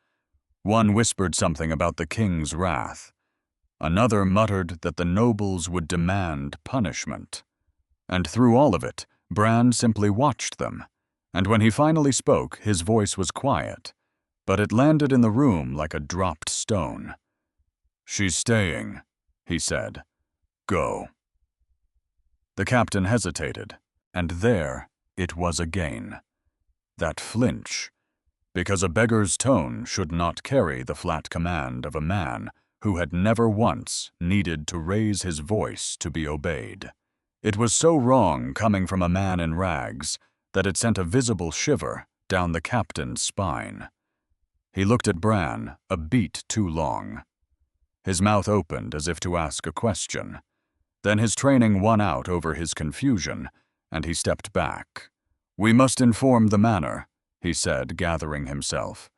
One whispered something about the king's wrath. Another muttered that the nobles would demand punishment. And through all of it, Bran simply watched them, and when he finally spoke, his voice was quiet, but it landed in the room like a dropped stone. "She's staying," he said. "Go." The captain hesitated, and there it was again. That flinch, because a beggar's tone should not carry the flat command of a man who had never once needed to raise his voice to be obeyed. It was so wrong coming from a man in rags that it sent a visible shiver down the captain's spine. He looked at Bran a beat too long. His mouth opened as if to ask a question. Then his training won out over his confusion, and he stepped back. "We must inform the manor," he said, gathering himself,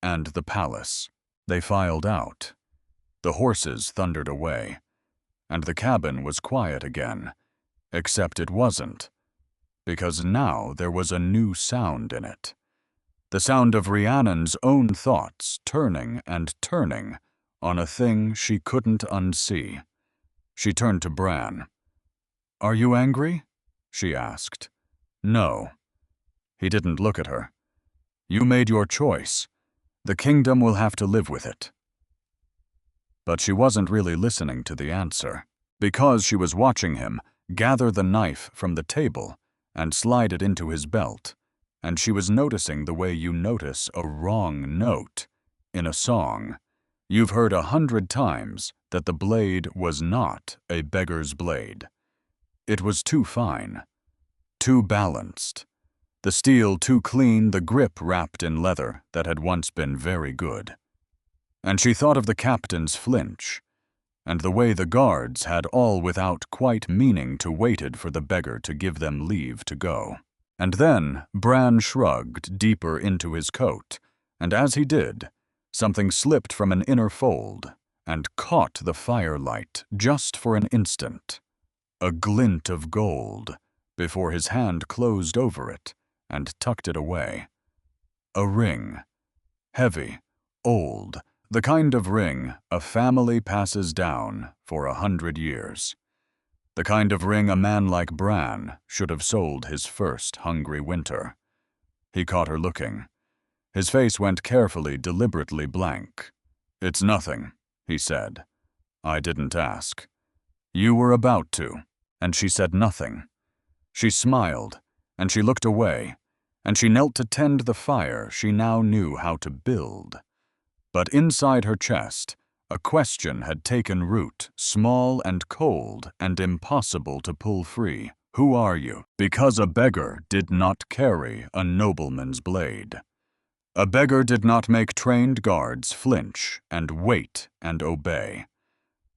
"and the palace." They filed out. The horses thundered away, and the cabin was quiet again, except it wasn't, because now there was a new sound in it. The sound of Rhiannon's own thoughts turning and turning on a thing she couldn't unsee. She turned to Bran. "Are you angry?" she asked. "No." He didn't look at her. "You made your choice. The kingdom will have to live with it." But she wasn't really listening to the answer, because she was watching him gather the knife from the table and slide it into his belt, and she was noticing the way you notice a wrong note in a song. You've heard 100 times that the blade was not a beggar's blade. It was too fine, too balanced. The steel too clean, the grip wrapped in leather that had once been very good. And she thought of the captain's flinch, and the way the guards had all without quite meaning to waited for the beggar to give them leave to go. And then Bran shrugged deeper into his coat, and as he did, something slipped from an inner fold and caught the firelight just for an instant. A glint of gold, before his hand closed over it and tucked it away. A ring. Heavy, old, the kind of ring a family passes down for 100 years. The kind of ring a man like Bran should have sold his first hungry winter. He caught her looking. His face went carefully, deliberately blank. "It's nothing," he said. "I didn't ask." "You were about to." And she said nothing. She smiled, and she looked away, and she knelt to tend the fire she now knew how to build. But inside her chest, a question had taken root, small and cold and impossible to pull free. "Who are you?" Because a beggar did not carry a nobleman's blade. A beggar did not make trained guards flinch and wait and obey.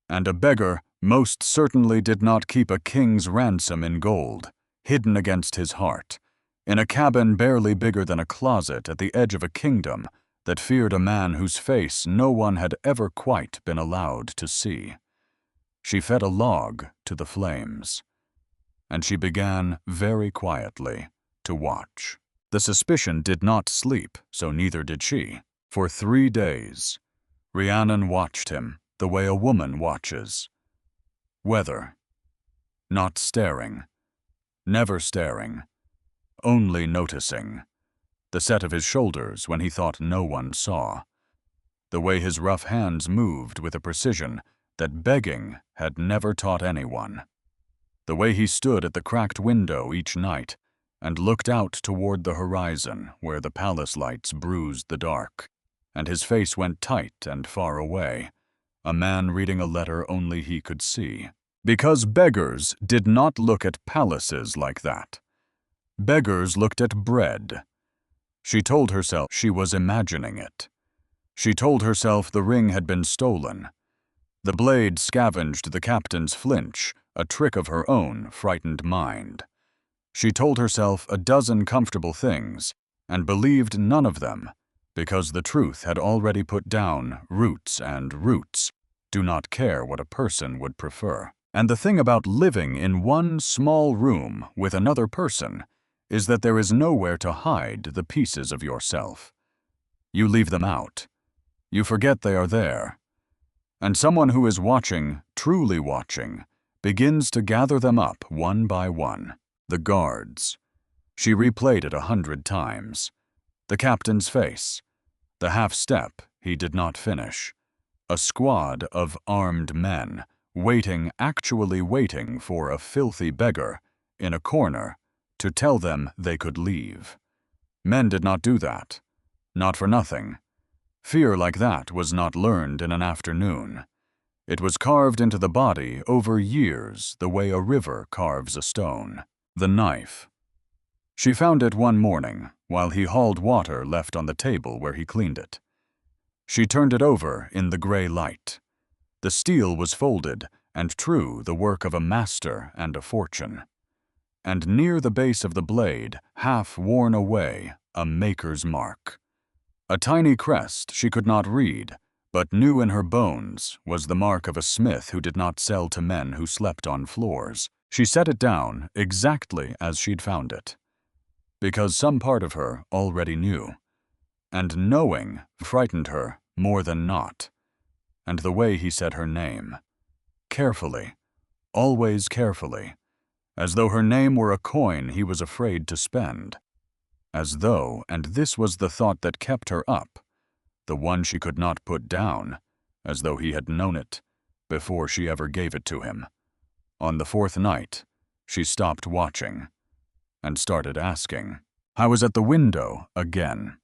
And a beggar most certainly did not keep a king's ransom in gold, hidden against his heart, in a cabin barely bigger than a closet at the edge of a kingdom that feared a man whose face no one had ever quite been allowed to see. She fed a log to the flames, and she began very quietly to watch. The suspicion did not sleep, so neither did she. For 3 days, Rhiannon watched him the way a woman watches. Whether, not staring, never staring, only noticing. The set of his shoulders when he thought no one saw. The way his rough hands moved with a precision that begging had never taught anyone. The way he stood at the cracked window each night and looked out toward the horizon where the palace lights bruised the dark, and his face went tight and far away, a man reading a letter only he could see. Because beggars did not look at palaces like that. Beggars looked at bread. She told herself she was imagining it. She told herself the ring had been stolen. The blade scavenged the captain's flinch, a trick of her own frightened mind. She told herself a dozen comfortable things, and believed none of them, because the truth had already put down roots, and roots do not care what a person would prefer. And the thing about living in one small room with another person is that there is nowhere to hide the pieces of yourself. You leave them out. You forget they are there. And someone who is watching, truly watching, begins to gather them up one by one. The guards. She replayed it 100 times. The captain's face. The half-step he did not finish. A squad of armed men, actually waiting for a filthy beggar in a corner to tell them they could leave. Men did not do that. Not for nothing. Fear like that was not learned in an afternoon. It was carved into the body over years the way a river carves a stone. The knife. She found it one morning while he hauled water left on the table where he cleaned it. She turned it over in the gray light. The steel was folded and true, the work of a master and a fortune. And near the base of the blade, half worn away, a maker's mark. A tiny crest she could not read, but knew in her bones was the mark of a smith who did not sell to men who slept on floors. She set it down exactly as she'd found it, because some part of her already knew, and knowing frightened her more than not. And the way he said her name, carefully, always carefully, as though her name were a coin he was afraid to spend. As though, and this was the thought that kept her up, the one she could not put down, as though he had known it before she ever gave it to him. On the 4th night, she stopped watching and started asking. I was at the window again.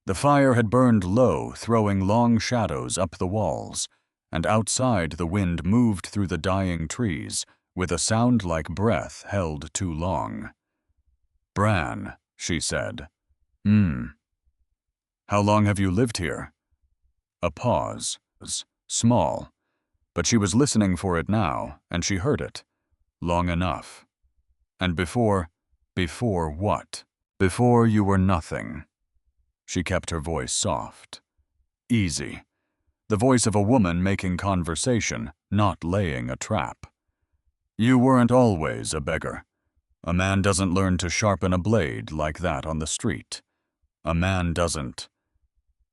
The fire had burned low, throwing long shadows up the walls, and outside the wind moved through the dying trees with a sound like breath held too long. Bran, she said. How long have you lived here? A pause. Small. But she was listening for it now, and she heard it. Long enough. And before what? Before you were nothing. She kept her voice soft. Easy. The voice of a woman making conversation, not laying a trap. You weren't always a beggar. A man doesn't learn to sharpen a blade like that on the street. A man doesn't.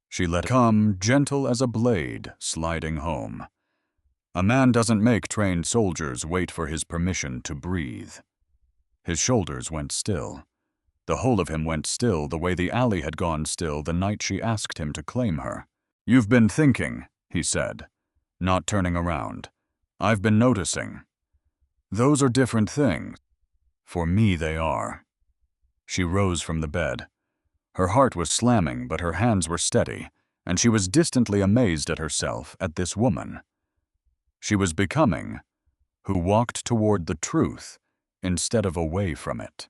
She let it come, gentle as a blade, sliding home. A man doesn't make trained soldiers wait for his permission to breathe. His shoulders went still. The whole of him went still the way the alley had gone still the night she asked him to claim her. You've been thinking, he said, not turning around. I've been noticing. Those are different things. For me they are. She rose from the bed. Her heart was slamming, but her hands were steady, and she was distantly amazed at herself, at this woman. She was becoming, who walked toward the truth instead of away from it.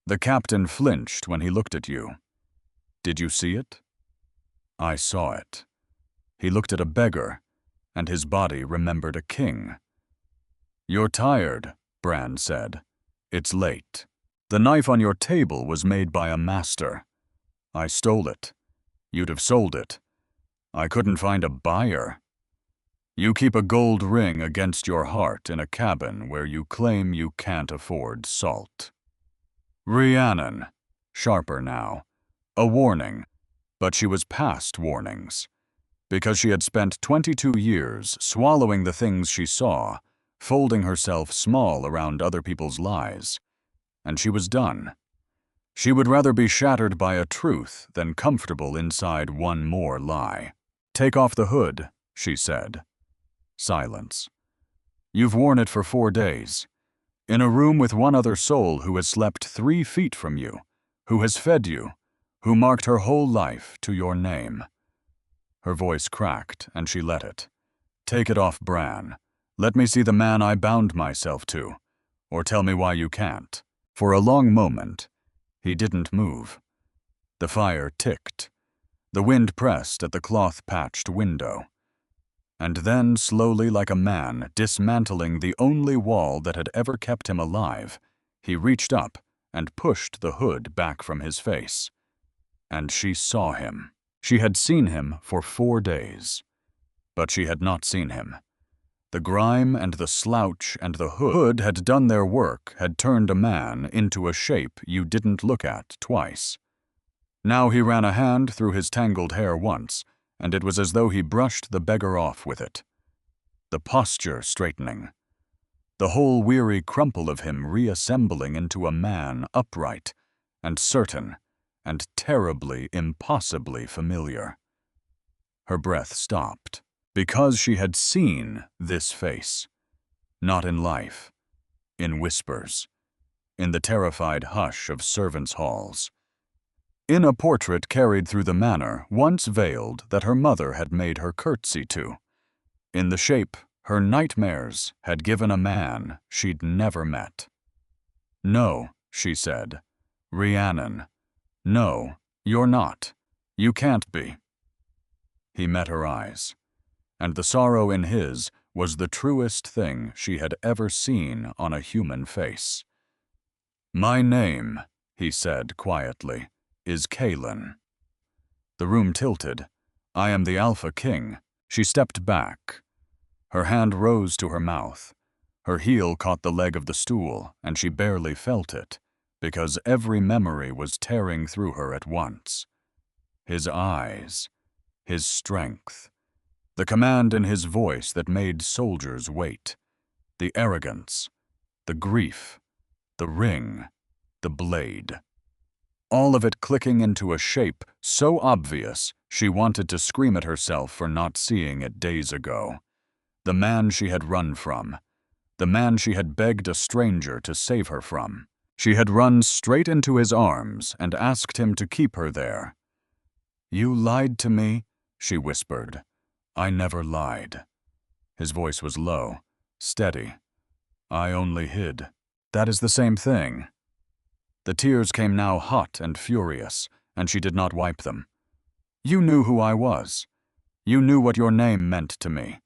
The captain flinched when he looked at you. Did you see it? I saw it. He looked at a beggar, and his body remembered a king. You're tired, Bran said. It's late. The knife on your table was made by a master. I stole it. You'd have sold it. I couldn't find a buyer. You keep a gold ring against your heart in a cabin where you claim you can't afford salt. Rhiannon, sharper now. A warning, but she was past warnings, because she had spent 22 years swallowing the things she saw, folding herself small around other people's lies, and she was done. She would rather be shattered by a truth than comfortable inside one more lie. Take off the hood, she said. Silence. You've worn it for 4 days. In a room with one other soul who has slept 3 feet from you, who has fed you, who marked her whole life to your name. Her voice cracked, and she let it. Take it off, Bran. Let me see the man I bound myself to, or tell me why you can't. For a long moment, he didn't move. The fire ticked. The wind pressed at the cloth-patched window. And then, slowly like a man dismantling the only wall that had ever kept him alive, he reached up and pushed the hood back from his face. And she saw him. She had seen him for 4 days. But she had not seen him. The grime and the slouch and the hood had done their work, had turned a man into a shape you didn't look at twice. Now he ran a hand through his tangled hair once, and it was as though he brushed the beggar off with it. The posture straightening. The whole weary crumple of him reassembling into a man upright and certain and terribly, impossibly familiar. Her breath stopped. Because she had seen this face. Not in life. In whispers. In the terrified hush of servants' halls. In a portrait carried through the manor, once veiled, that her mother had made her curtsy to. In the shape her nightmares had given a man she'd never met. No, she said. Rhiannon. No, you're not. You can't be. He met her eyes. And the sorrow in his was the truest thing she had ever seen on a human face. My name, he said quietly, is Kaelin. The room tilted. I am the Alpha King. She stepped back. Her hand rose to her mouth. Her heel caught the leg of the stool, and she barely felt it, because every memory was tearing through her at once. His eyes, his strength, the command in his voice that made soldiers wait, the arrogance, the grief, the ring, the blade. All of it clicking into a shape so obvious she wanted to scream at herself for not seeing it days ago. The man she had run from, the man she had begged a stranger to save her from. She had run straight into his arms and asked him to keep her there. You lied to me, she whispered. I never lied. His voice was low, steady. I only hid. That is the same thing. The tears came now hot and furious, and she did not wipe them. You knew who I was. You knew what your name meant to me.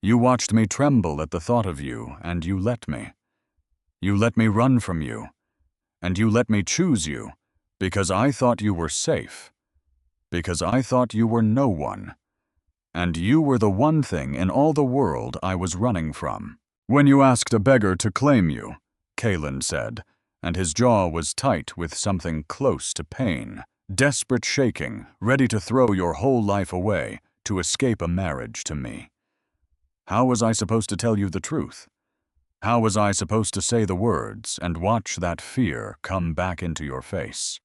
You watched me tremble at the thought of you, and you let me. You let me run from you, and you let me choose you, because I thought you were safe, because I thought you were no one. And you were the one thing in all the world I was running from. When you asked a beggar to claim you, Kaelin said, and his jaw was tight with something close to pain, desperate shaking, ready to throw your whole life away to escape a marriage to me. How was I supposed to tell you the truth? How was I supposed to say the words and watch that fear come back into your face?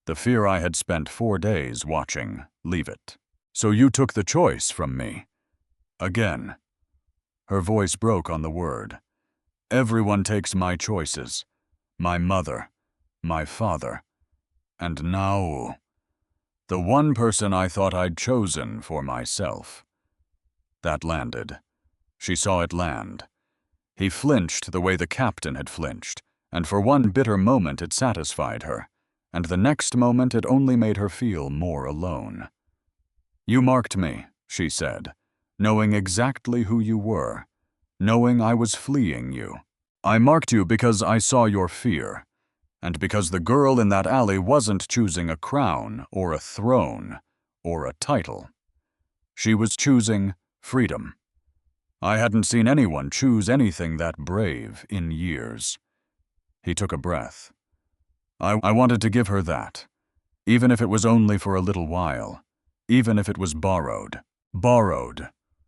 The fear I had spent 4 days watching leave it. So you took the choice from me. Again. Her voice broke on the word. Everyone takes my choices. My mother, my father, and now, the one person I thought I'd chosen for myself. That landed. She saw it land. He flinched the way the captain had flinched, and for one bitter moment it satisfied her, and the next moment it only made her feel more alone. You marked me, she said, knowing exactly who you were, knowing I was fleeing you. I marked you because I saw your fear, and because the girl in that alley wasn't choosing a crown or a throne or a title. She was choosing freedom. I hadn't seen anyone choose anything that brave in years. He took a breath. I wanted to give her that, even if it was only for a little while. Even if it was borrowed. Borrowed.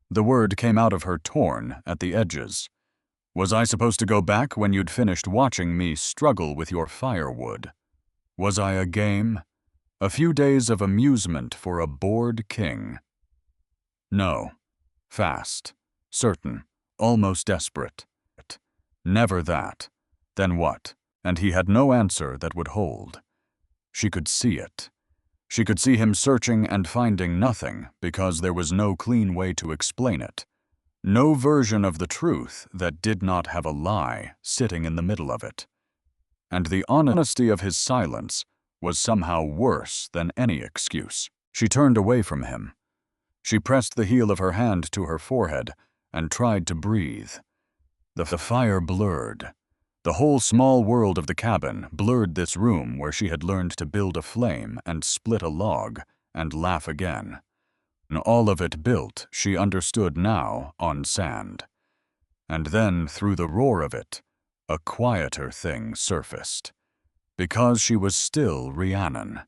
The word came out of her torn at the edges. Was I supposed to go back when you'd finished watching me struggle with your firewood? Was I a game? A few days of amusement for a bored king? No. Fast. certain, almost desperate. Never that. Then what? And he had no answer that would hold. She could see it. She could see him searching and finding nothing because there was no clean way to explain it. No version of the truth that did not have a lie sitting in the middle of it. And the honesty of his silence was somehow worse than any excuse. She turned away from him. She pressed the heel of her hand to her forehead and tried to breathe. The fire blurred. The whole small world of the cabin blurred this room where she had learned to build a flame and split a log and laugh again. All of it built, she understood now, on sand. And then, through the roar of it, a quieter thing surfaced. Because she was still Rhiannon.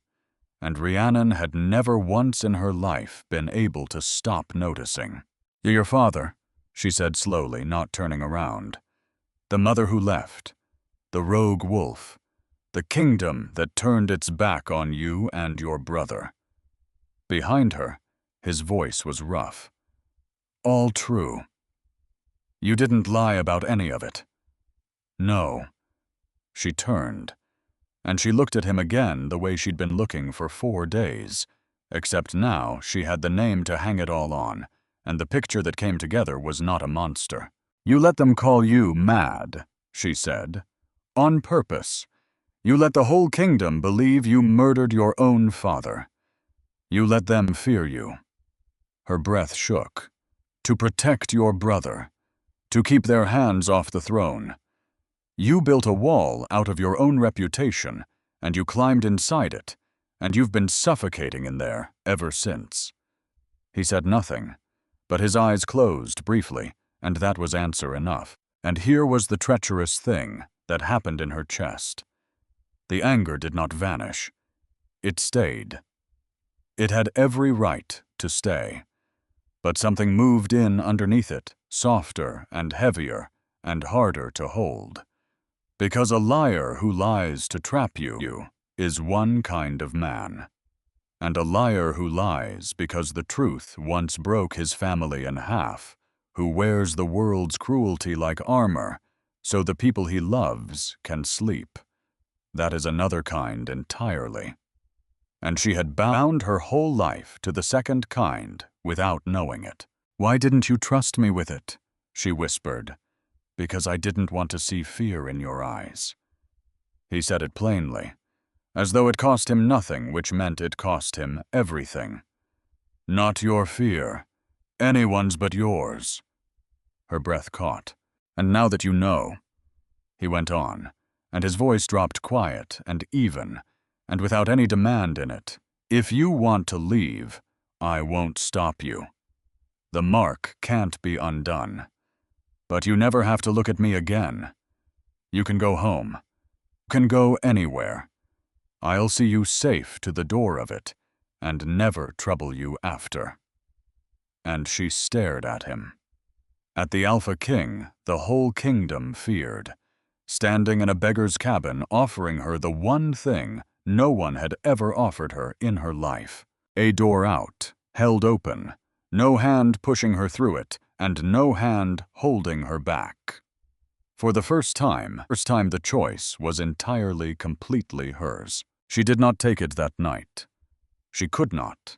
And Rhiannon had never once in her life been able to stop noticing. "Your father," she said slowly, not turning around. "The mother who left. The rogue wolf. The kingdom that turned its back on you and your brother." Behind her, his voice was rough. "All true. You didn't lie about any of it." "No." She turned, and she looked at him again the way she'd been looking for 4 days, except now she had the name to hang it all on, and the picture that came together was not a monster. "You let them call you mad," she said. "On purpose. You let the whole kingdom believe you murdered your own father. You let them fear you." Her breath shook. "To protect your brother. To keep their hands off the throne. You built a wall out of your own reputation, and you climbed inside it, and you've been suffocating in there ever since." He said nothing, but his eyes closed briefly, and that was answer enough. And here was the treacherous thing that happened in her chest. The anger did not vanish. It stayed. It had every right to stay. But something moved in underneath it, softer and heavier and harder to hold. Because a liar who lies to trap you is one kind of man. And a liar who lies because the truth once broke his family in half, who wears the world's cruelty like armor, so the people he loves can sleep. That is another kind entirely. And she had bound her whole life to the second kind without knowing it. "Why didn't you trust me with it?" she whispered. "Because I didn't want to see fear in your eyes." He said it plainly, as though it cost him nothing, which meant it cost him everything. "Not your fear. Anyone's but yours." Her breath caught. "And now that you know," he went on, and his voice dropped quiet and even, and without any demand in it, "if you want to leave, I won't stop you. The mark can't be undone. But you never have to look at me again. You can go home. You can go anywhere. I'll see you safe to the door of it, and never trouble you after." And she stared at him. At the Alpha King, the whole kingdom feared, standing in a beggar's cabin offering her the one thing no one had ever offered her in her life. A door out, held open, no hand pushing her through it, and no hand holding her back. For the first time the choice was entirely, completely hers. She did not take it that night. She could not.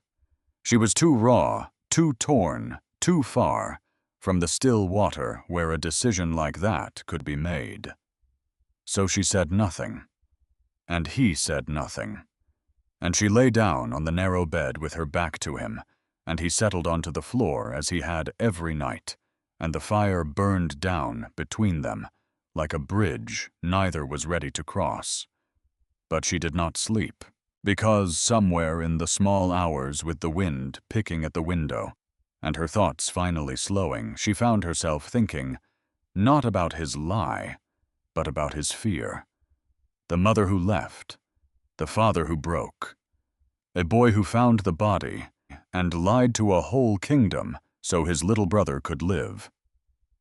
She was too raw, too torn, too far from the still water where a decision like that could be made. So she said nothing. And he said nothing. And she lay down on the narrow bed with her back to him, and he settled onto the floor as he had every night, and the fire burned down between them, like a bridge neither was ready to cross. But she did not sleep, because somewhere in the small hours with the wind picking at the window, and her thoughts finally slowing, she found herself thinking, not about his lie, but about his fear. The mother who left, the father who broke, a boy who found the body and lied to a whole kingdom so his little brother could live.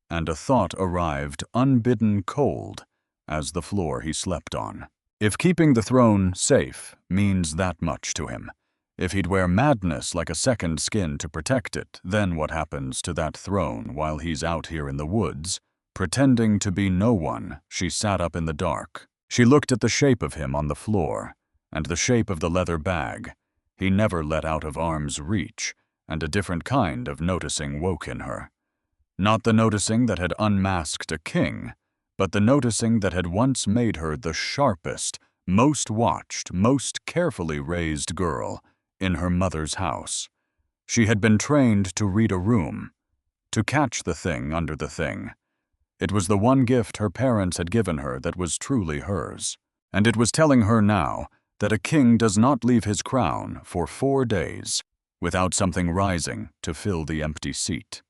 And a thought arrived unbidden cold as the floor he slept on. If keeping the throne safe means that much to him, If he'd wear madness like a second skin to protect it, then what happens to that throne while he's out here in the woods? Pretending to be no one, she sat up in the dark. She looked at the shape of him on the floor, and the shape of the leather bag. He never let out of arm's reach, and a different kind of noticing woke in her. Not the noticing that had unmasked a king, but the noticing that had once made her the sharpest, most watched, most carefully raised girl in her mother's house. She had been trained to read a room, to catch the thing under the thing. It was the one gift her parents had given her that was truly hers, and it was telling her now that a king does not leave his crown for 4 days without something rising to fill the empty seat.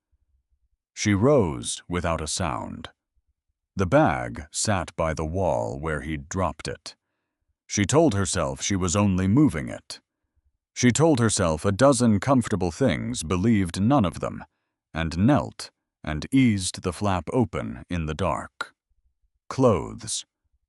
She rose without a sound. The bag sat by the wall where he'd dropped it. She told herself she was only moving it. She told herself a dozen comfortable things, believed none of them, and knelt and eased the flap open in the dark. Clothes,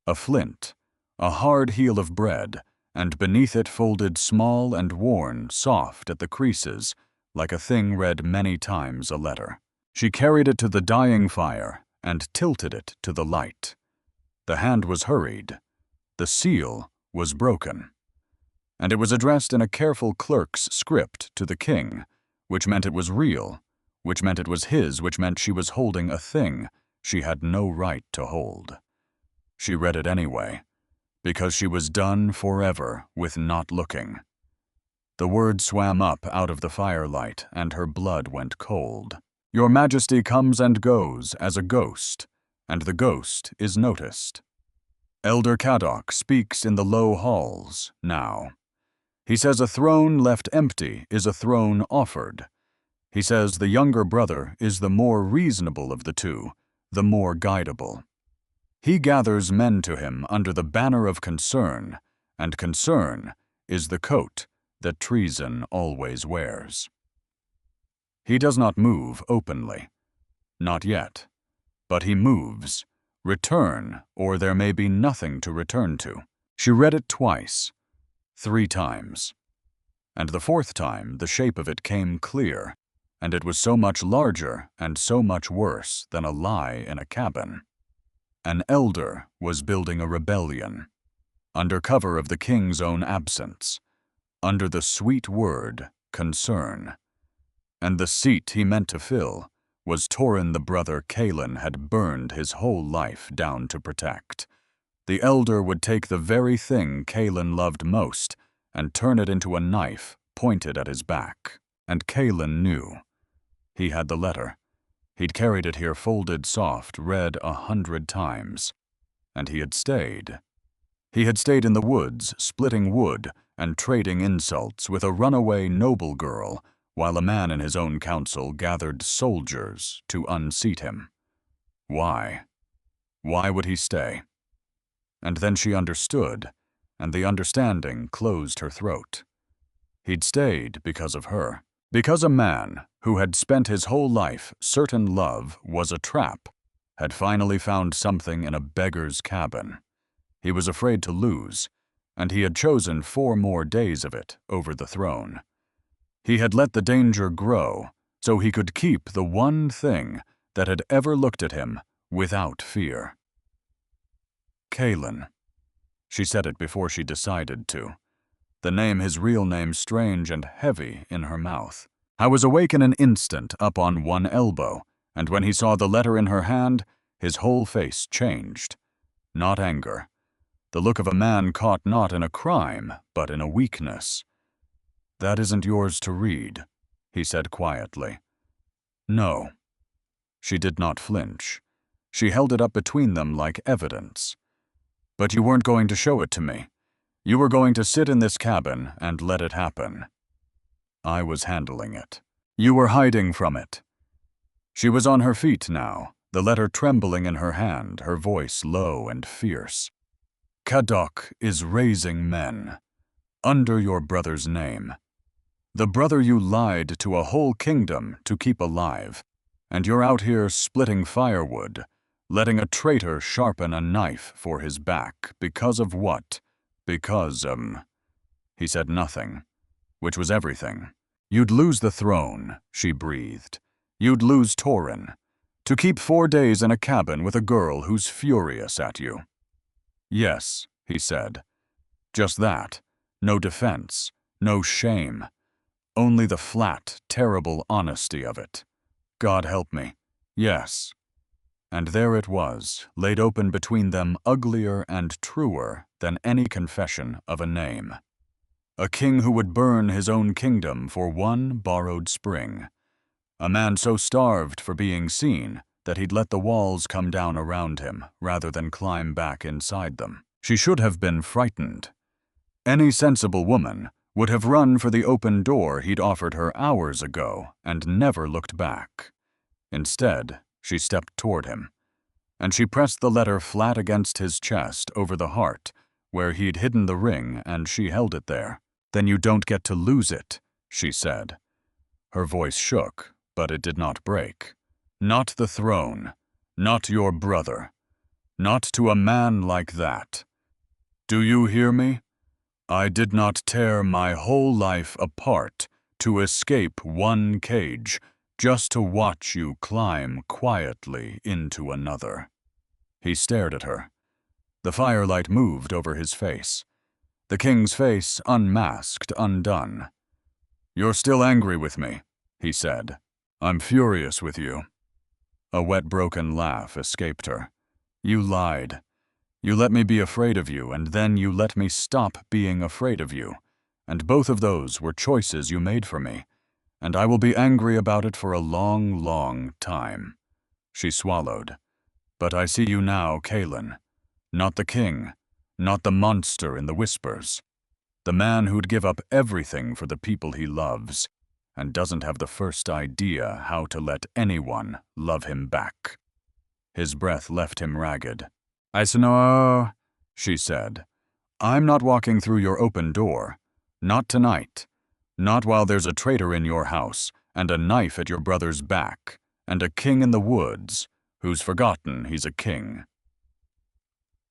a flint, a hard heel of bread, and beneath it folded small and worn, soft at the creases, like a thing read many times a letter. She carried it to the dying fire and tilted it to the light. The hand was hurried. The seal was broken. And it was addressed in a careful clerk's script to the king, which meant it was real, which meant it was his, which meant she was holding a thing she had no right to hold. She read it anyway, because she was done forever with not looking. The words swam up out of the firelight, and her blood went cold. Your Majesty comes and goes as a ghost, and the ghost is noticed. Elder Kadok speaks in the low halls now. He says a throne left empty is a throne offered. He says the younger brother is the more reasonable of the two, the more guidable. He gathers men to him under the banner of concern, and concern is the coat that treason always wears. He does not move openly. Not yet. But he moves. Return, or there may be nothing to return to. She read it twice, 3 times. And the 4th time, the shape of it came clear, and it was so much larger and so much worse than a lie in a cabin. An elder was building a rebellion, under cover of the king's own absence, under the sweet word, concern. And the seat he meant to fill was Torin the brother Kaelin had burned his whole life down to protect. The elder would take the very thing Kaelin loved most and turn it into a knife pointed at his back. And Kaelin knew. He had the letter. He'd carried it here folded soft, read 100 times. And he had stayed. He had stayed in the woods, splitting wood and trading insults with a runaway noble girl, while a man in his own council gathered soldiers to unseat him. Why? Why would he stay? And then she understood, and the understanding closed her throat. He'd stayed because of her. Because a man who had spent his whole life certain love was a trap had finally found something in a beggar's cabin. He was afraid to lose, and he had chosen 4 more days of it over the throne. He had let the danger grow so he could keep the one thing that had ever looked at him without fear. Kaelin. She said it before she decided to. The name, his real name, strange and heavy in her mouth. I was awake in an instant, up on one elbow, and when he saw the letter in her hand, his whole face changed. Not anger. The look of a man caught not in a crime, but in a weakness. That isn't yours to read, he said quietly. No. She did not flinch. She held it up between them like evidence. But you weren't going to show it to me. You were going to sit in this cabin and let it happen. I was handling it. You were hiding from it. She was on her feet now, the letter trembling in her hand, her voice low and fierce. Kadok is raising men, under your brother's name. The brother you lied to a whole kingdom to keep alive, and you're out here splitting firewood, letting a traitor sharpen a knife for his back, because of what? Because, He said nothing. which was everything. You'd lose the throne, she breathed. You'd lose Torin. To keep 4 days in a cabin with a girl who's furious at you. Yes, he said. Just that. No defense. No shame. Only the flat, terrible honesty of it. God help me. Yes. And there it was, laid open between them, uglier and truer than any confession of a name. A king who would burn his own kingdom for one borrowed spring. A man so starved for being seen that he'd let the walls come down around him rather than climb back inside them. She should have been frightened. Any sensible woman would have run for the open door he'd offered her hours ago and never looked back. Instead, she stepped toward him, and she pressed the letter flat against his chest over the heart, where he'd hidden the ring, and she held it there. Then you don't get to lose it, she said. Her voice shook, but it did not break. Not the throne, not your brother, not to a man like that. Do you hear me? I did not tear my whole life apart to escape one cage, just to watch you climb quietly into another. He stared at her. The firelight moved over his face. The king's face unmasked, undone. You're still angry with me, he said. I'm furious with you. A wet, broken laugh escaped her. You lied. You let me be afraid of you, and then you let me stop being afraid of you. And both of those were choices you made for me. And I will be angry about it for a long, long time. She swallowed. But I see you now, Kaelin. Not the king. Not the monster in the whispers. The man who'd give up everything for the people he loves, and doesn't have the first idea how to let anyone love him back. His breath left him ragged. "I she said. I'm not walking through your open door. Not tonight. Not while there's a traitor in your house, and a knife at your brother's back, and a king in the woods, who's forgotten he's a king."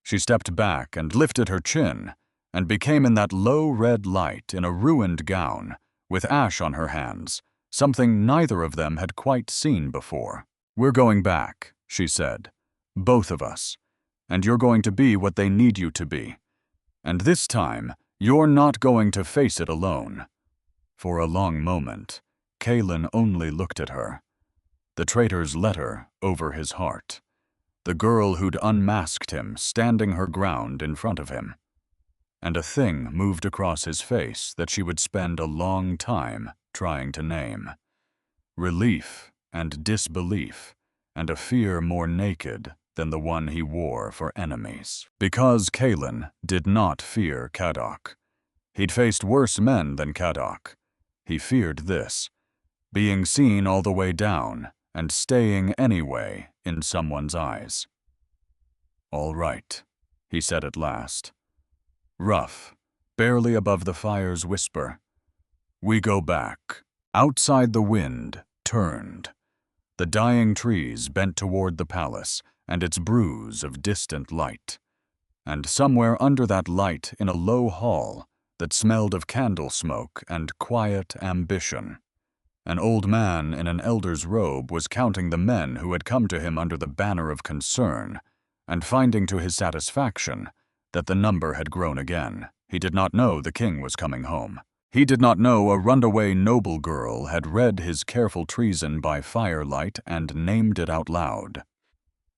She stepped back and lifted her chin, and became in that low red light in a ruined gown, with ash on her hands, something neither of them had quite seen before. "We're going back," she said. "Both of us. And you're going to be what they need you to be. And this time, you're not going to face it alone." For a long moment, Kaelin only looked at her. The traitor's letter over his heart. The girl who'd unmasked him standing her ground in front of him. And a thing moved across his face that she would spend a long time trying to name. Relief and disbelief, and a fear more naked than the one he wore for enemies. Because Kaelin did not fear Kadok. He'd faced worse men than Kadok. He feared this, being seen all the way down and staying anyway in someone's eyes. "All right," he said at last. Rough, barely above the fire's whisper. "We go back." Outside the wind turned. The dying trees bent toward the palace and its bruise of distant light. And somewhere under that light in a low hall that smelled of candle smoke and quiet ambition, an old man in an elder's robe was counting the men who had come to him under the banner of concern, and finding to his satisfaction that the number had grown again. He did not know the king was coming home. He did not know a runaway noble girl had read his careful treason by firelight and named it out loud.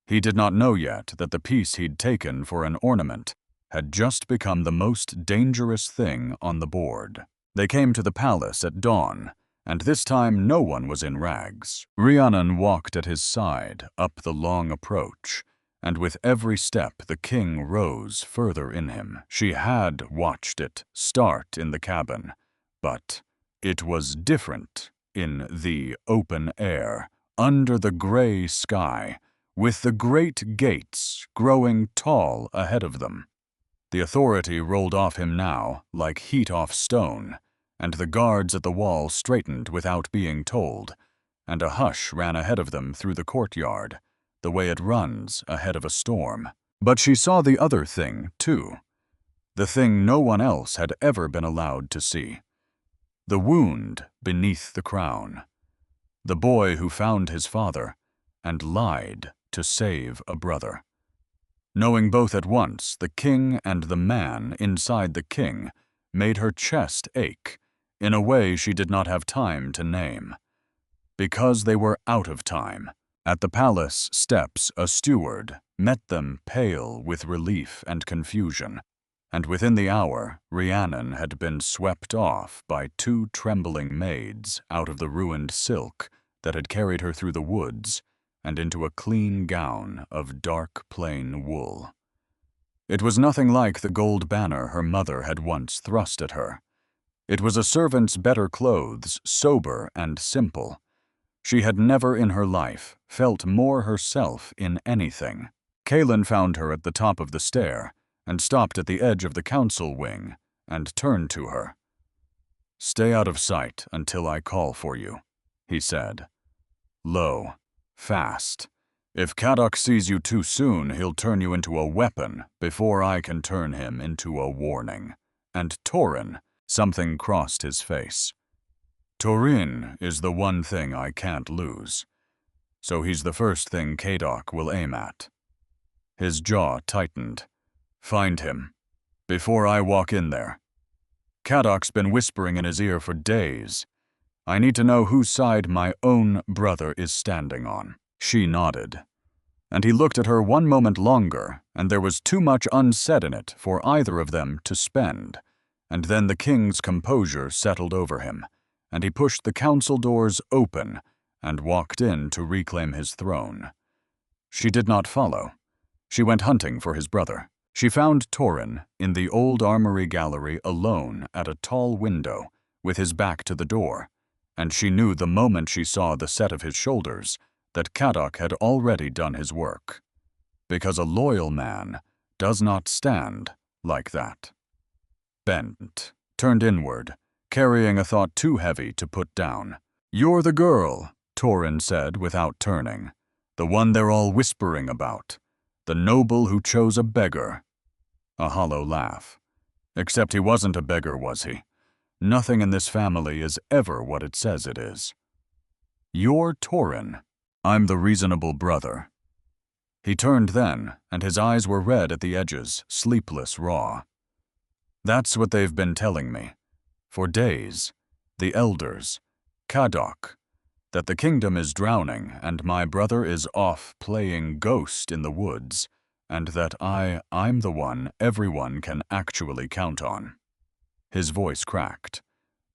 He did not know yet that the piece he'd taken for an ornament had just become the most dangerous thing on the board. They came to the palace at dawn, and this time no one was in rags. Rhiannon walked at his side up the long approach, and with every step the king rose further in him. She had watched it start in the cabin, but it was different in the open air, under the gray sky, with the great gates growing tall ahead of them. The authority rolled off him now like heat off stone, and the guards at the wall straightened without being told, and a hush ran ahead of them through the courtyard, the way it runs ahead of a storm. But she saw the other thing, too. The thing no one else had ever been allowed to see. The wound beneath the crown. The boy who found his father and lied to save a brother. Knowing both at once, the king and the man inside the king made her chest ache in a way she did not have time to name. Because they were out of time. At the palace steps, a steward met them pale with relief and confusion, and within the hour, Rhiannon had been swept off by 2 trembling maids out of the ruined silk that had carried her through the woods and into a clean gown of dark plain wool. It was nothing like the gold banner her mother had once thrust at her. It was a servant's better clothes, sober and simple. She had never in her life felt more herself in anything. Kaelin found her at the top of the stair and stopped at the edge of the council wing and turned to her. "Stay out of sight until I call for you," he said. "Low, fast. If Kadok sees you too soon, he'll turn you into a weapon before I can turn him into a warning." And Torin, something crossed his face. "Torin is the one thing I can't lose. So he's the first thing Kadok will aim at." His jaw tightened. "Find him, before I walk in there. Kadok's been whispering in his ear for days. I need to know whose side my own brother is standing on." She nodded, and he looked at her one moment longer, and there was too much unsaid in it for either of them to spend, and then the king's composure settled over him, and he pushed the council doors open and walked in to reclaim his throne. She did not follow. She went hunting for his brother. She found Torin in the old armory gallery alone at a tall window, with his back to the door, and she knew the moment she saw the set of his shoulders that Kadok had already done his work. Because a loyal man does not stand like that. Bent, turned inward, carrying a thought too heavy to put down. "You're the girl," Torin said without turning. "The one they're all whispering about. The noble who chose a beggar." A hollow laugh. "Except he wasn't a beggar, was he? Nothing in this family is ever what it says it is." "You're Torin. I'm the reasonable brother." He turned then, and his eyes were red at the edges, sleepless raw. "That's what they've been telling me. For days. The elders. Kadok. That the kingdom is drowning, and my brother is off playing ghost in the woods, and that I'm the one everyone can actually count on." His voice cracked.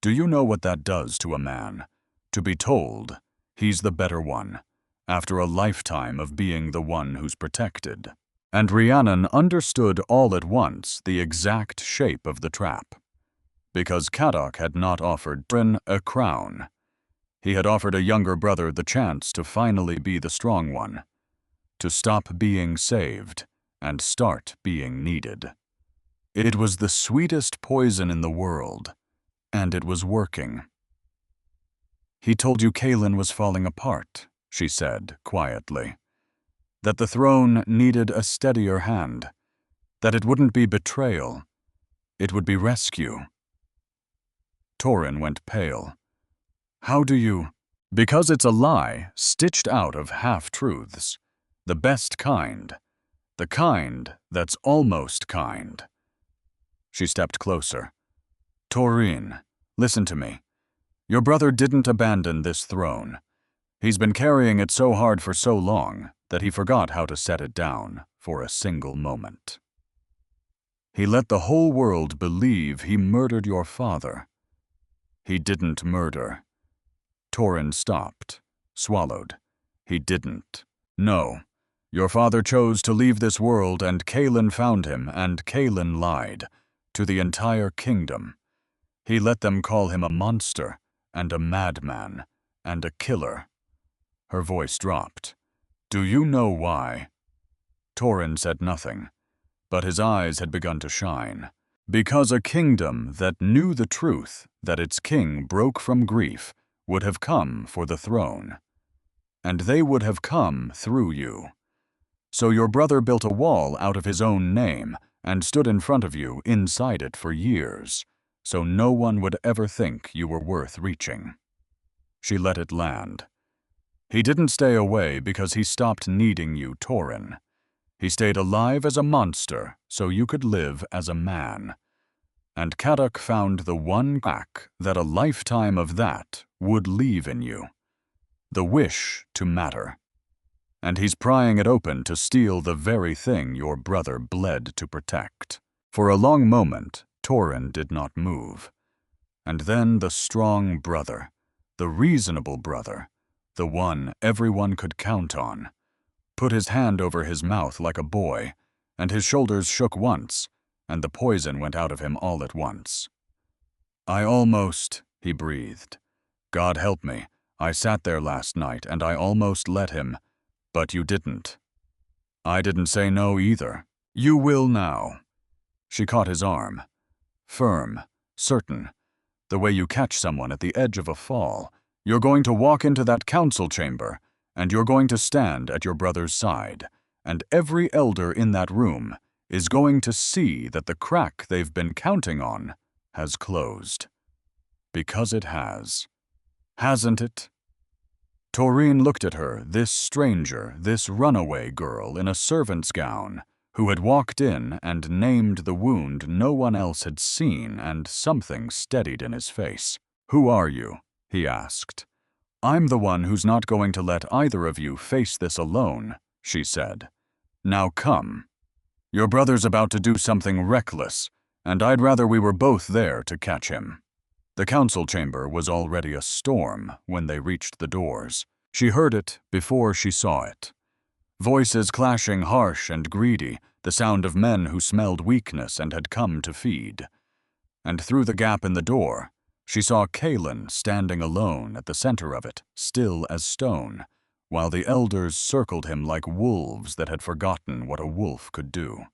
"Do you know what that does to a man? To be told he's the better one, after a lifetime of being the one who's protected." And Rhiannon understood all at once the exact shape of the trap. Because Kadok had not offered Torin a crown. He had offered a younger brother the chance to finally be the strong one, to stop being saved and start being needed. It was the sweetest poison in the world, and it was working. "He told you Kaelin was falling apart," she said quietly. "That the throne needed a steadier hand, that it wouldn't be betrayal, it would be rescue." Torin went pale. "How do you—" "Because it's a lie stitched out of half-truths. The best kind. The kind that's almost kind." She stepped closer. "Torin, listen to me. Your brother didn't abandon this throne. He's been carrying it so hard for so long that he forgot how to set it down for a single moment. He let the whole world believe he murdered your father. He didn't murder." Torin stopped, swallowed. "He didn't. No. Your father chose to leave this world, and Kaelin found him, and Kaelin lied. To the entire kingdom. He let them call him a monster, and a madman, and a killer." Her voice dropped. "Do you know why?" Torin said nothing, but his eyes had begun to shine. "Because a kingdom that knew the truth that its king broke from grief would have come for the throne. And they would have come through you. So your brother built a wall out of his own name and stood in front of you inside it for years, so no one would ever think you were worth reaching. She let it land. He didn't stay away because he stopped needing you, Torin. He stayed alive as a monster so you could live as a man. And Kadok found the one crack that a lifetime of that would leave in you. The wish to matter. And he's prying it open to steal the very thing your brother bled to protect. For a long moment, Torin did not move. And then the strong brother, the reasonable brother, the one everyone could count on, put his hand over his mouth like a boy, and his shoulders shook once, and the poison went out of him all at once. "I almost," he breathed. "God help me, I sat there last night and I almost let him, but you didn't. I didn't say no either. You will now." She caught his arm. Firm, certain, the way you catch someone at the edge of a fall. "You're going to walk into that council chamber, and you're going to stand at your brother's side, and every elder in that room is going to see that the crack they've been counting on has closed. Because it has. Hasn't it?" Toreen looked at her, this stranger, this runaway girl in a servant's gown, who had walked in and named the wound no one else had seen, and something steadied in his face. "Who are you?" he asked. "I'm the one who's not going to let either of you face this alone," she said. "Now come. Your brother's about to do something reckless, and I'd rather we were both there to catch him." The council chamber was already a storm when they reached the doors. She heard it before she saw it. Voices clashing harsh and greedy, the sound of men who smelled weakness and had come to feed. And through the gap in the door, she saw Kaelin standing alone at the center of it, still as stone, while the elders circled him like wolves that had forgotten what a wolf could do.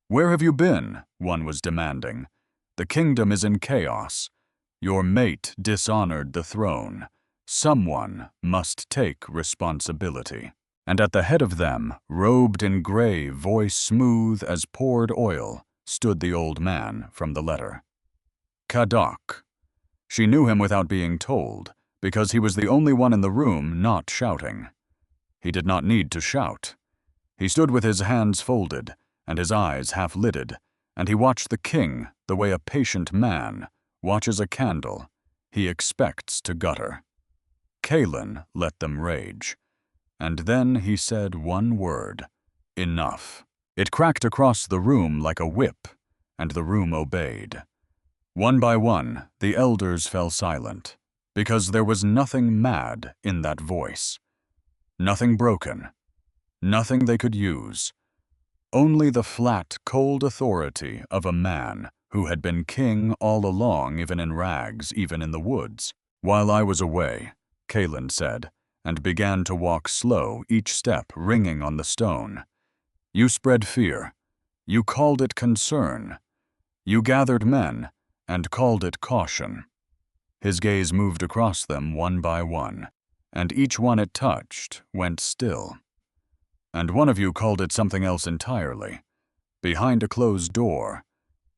"Where have you been?" one was demanding. "The kingdom is in chaos. Your mate dishonored the throne. Someone must take responsibility." And at the head of them, robed in gray, voice smooth as poured oil, stood the old man from the letter. Kadok. She knew him without being told, because he was the only one in the room not shouting. He did not need to shout. He stood with his hands folded, and his eyes half-lidded, and he watched the king the way a patient man watches a candle he expects to gutter. Kaelin let them rage. And then he said one word, "Enough." It cracked across the room like a whip, and the room obeyed. One by one, the elders fell silent, because there was nothing mad in that voice. Nothing broken. Nothing they could use. Only the flat, cold authority of a man who had been king all along, even in rags, even in the woods. "While I was away," Kaelin said, and began to walk slow, each step ringing on the stone. "You spread fear. You called it concern. You gathered men and called it caution." His gaze moved across them one by one, and each one it touched went still. "And one of you called it something else entirely, behind a closed door,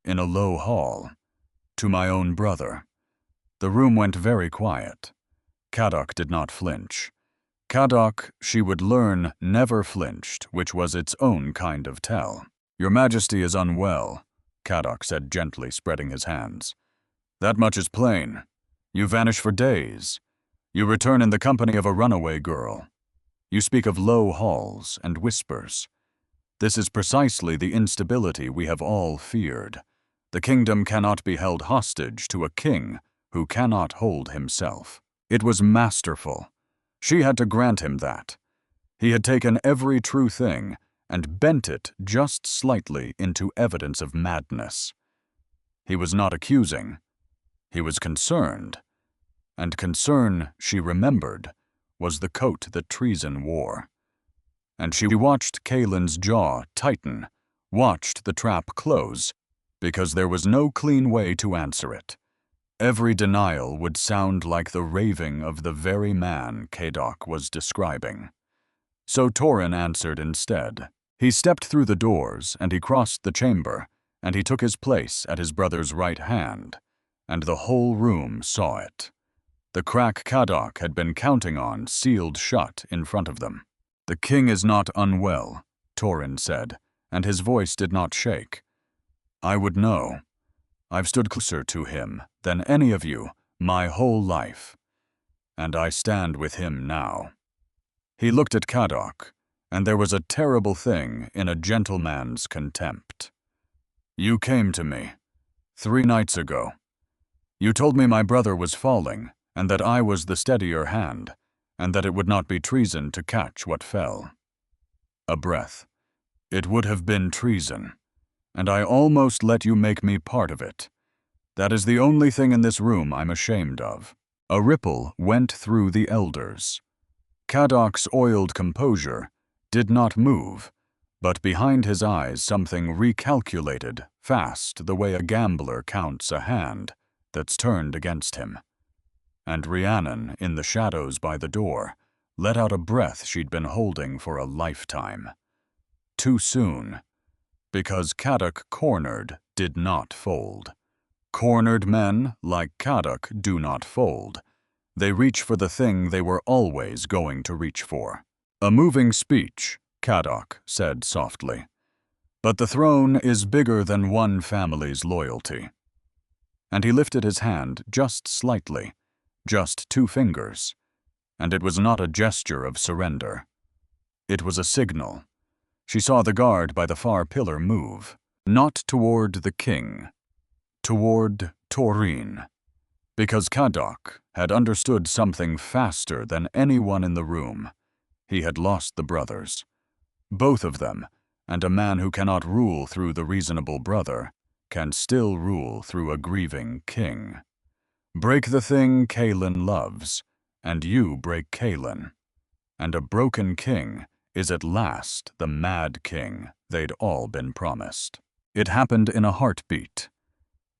in a low hall, to my own brother." The room went very quiet. Kadok did not flinch. Kadok, she would learn, never flinched, which was its own kind of tell. "Your Majesty is unwell," Kadok said gently, spreading his hands. "That much is plain. You vanish for days. You return in the company of a runaway girl. You speak of low halls and whispers. This is precisely the instability we have all feared. The kingdom cannot be held hostage to a king who cannot hold himself." It was masterful. She had to grant him that. He had taken every true thing and bent it just slightly into evidence of madness. He was not accusing. He was concerned. And concern, she remembered, was the coat that treason wore. And she watched Kaelin's jaw tighten, watched the trap close, because there was no clean way to answer it. Every denial would sound like the raving of the very man Kadok was describing. So Torin answered instead. He stepped through the doors, and he crossed the chamber, and he took his place at his brother's right hand, and the whole room saw it. The crack Kadok had been counting on sealed shut in front of them. "The king is not unwell," Torin said, and his voice did not shake. "I would know. I've stood closer to him than any of you my whole life, and I stand with him now." He looked at Kadok, and there was a terrible thing in a gentleman's contempt. "You came to me 3 nights ago. You told me my brother was falling, and that I was the steadier hand, and that it would not be treason to catch what fell." A breath. "It would have been treason, and I almost let you make me part of it. That is the only thing in this room I'm ashamed of." A ripple went through the elders. Kadok's oiled composure did not move, but behind his eyes something recalculated fast the way a gambler counts a hand that's turned against him. And Rhiannon, in the shadows by the door, let out a breath she'd been holding for a lifetime. Too soon, because Kadok cornered did not fold. Cornered men, like Kadok, do not fold. They reach for the thing they were always going to reach for. "A moving speech," Kadok said softly. "But the throne is bigger than one family's loyalty." And he lifted his hand just slightly, just 2 fingers, and it was not a gesture of surrender. It was a signal. She saw the guard by the far pillar move, not toward the king, toward Torin, because Kadok had understood something faster than anyone in the room. He had lost the brothers, both of them, and a man who cannot rule through the reasonable brother can still rule through a grieving king. Break the thing Kaelin loves, and you break Kaelin. And a broken king is at last the mad king they'd all been promised. It happened in a heartbeat.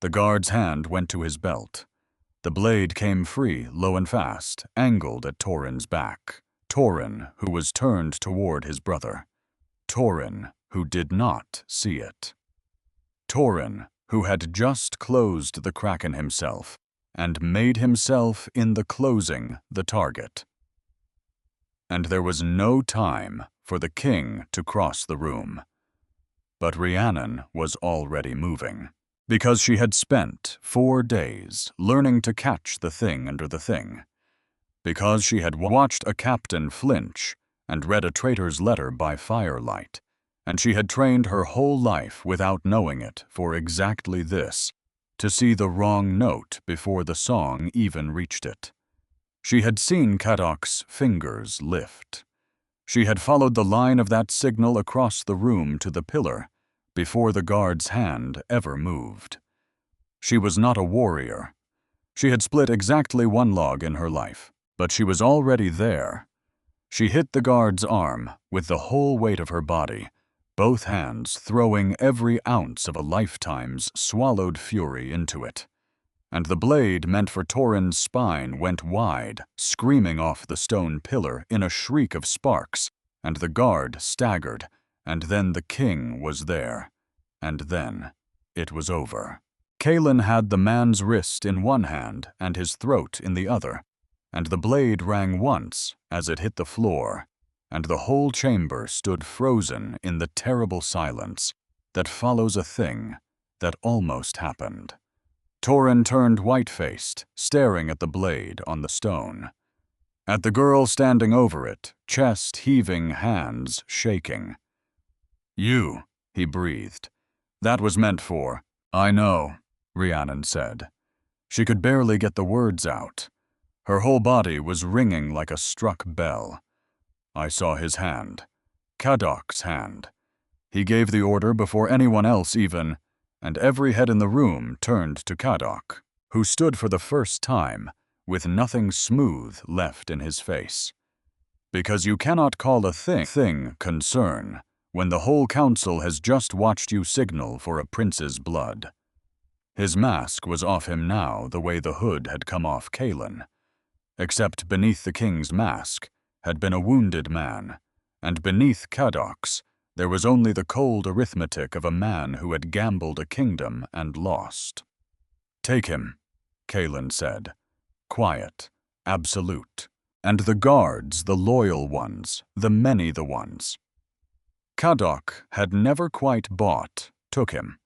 The guard's hand went to his belt. The blade came free, low and fast, angled at Torin's back. Torin, who was turned toward his brother. Torin, who did not see it. Torin, who had just closed the crack in himself, and made himself in the closing the target. And there was no time for the king to cross the room. But Rhiannon was already moving, because she had spent 4 days learning to catch the thing under the thing, because she had watched a captain flinch and read a traitor's letter by firelight, and she had trained her whole life without knowing it for exactly this, to see the wrong note before the song even reached it. She had seen Kadok's fingers lift. She had followed the line of that signal across the room to the pillar before the guard's hand ever moved. She was not a warrior. She had split exactly 1 log in her life, but she was already there. She hit the guard's arm with the whole weight of her body, both hands throwing every ounce of a lifetime's swallowed fury into it. And the blade meant for Torin's spine went wide, screaming off the stone pillar in a shriek of sparks, and the guard staggered, and then the king was there. And then it was over. Kaelin had the man's wrist in one hand and his throat in the other, and the blade rang once as it hit the floor, and the whole chamber stood frozen in the terrible silence that follows a thing that almost happened. Torin turned white-faced, staring at the blade on the stone. At the girl standing over it, chest heaving, hands shaking. "You," he breathed. "That was meant for—" "I know," Rhiannon said. She could barely get the words out. Her whole body was ringing like a struck bell. "I saw his hand. Kadok's hand. He gave the order before anyone else even, and every head in the room turned to Kadok, who stood for the first time with nothing smooth left in his face. Because you cannot call a thing concern when the whole council has just watched you signal for a prince's blood. His mask was off him now the way the hood had come off Kaelin, except beneath the king's mask had been a wounded man, and beneath Kadok's there was only the cold arithmetic of a man who had gambled a kingdom and lost. "Take him," Kaelin said. Quiet, absolute. And the guards, the loyal ones, the many the ones. Kadok had never quite bought, took him.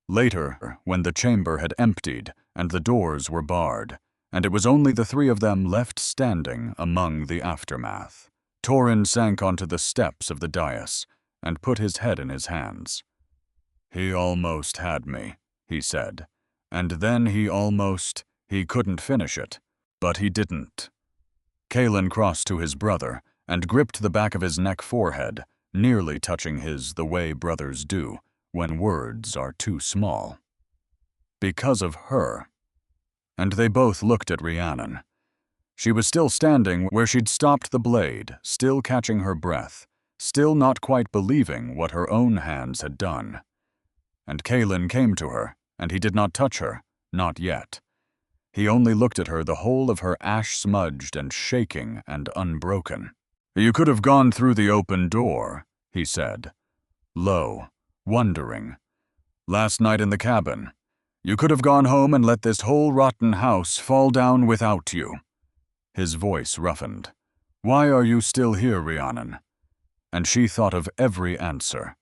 Later, when the chamber had emptied and the doors were barred, and it was only the three of them left standing among the aftermath, Torin sank onto the steps of the dais and put his head in his hands. He almost had me, he said, and then he couldn't finish it, but he didn't. Kaelin crossed to his brother and gripped the back of his neck forehead, nearly touching his the way brothers do when words are too small. Because of her. And they both looked at Rhiannon. She was still standing where she'd stopped the blade, still catching her breath, still not quite believing what her own hands had done. And Kaelin came to her, and he did not touch her, not yet. He only looked at her, the whole of her ash-smudged and shaking and unbroken. You could have gone through the open door, he said, low, wondering. Last night in the cabin. You could have gone home and let this whole rotten house fall down without you. His voice roughened. Why are you still here, Rhiannon? And she thought of every answer.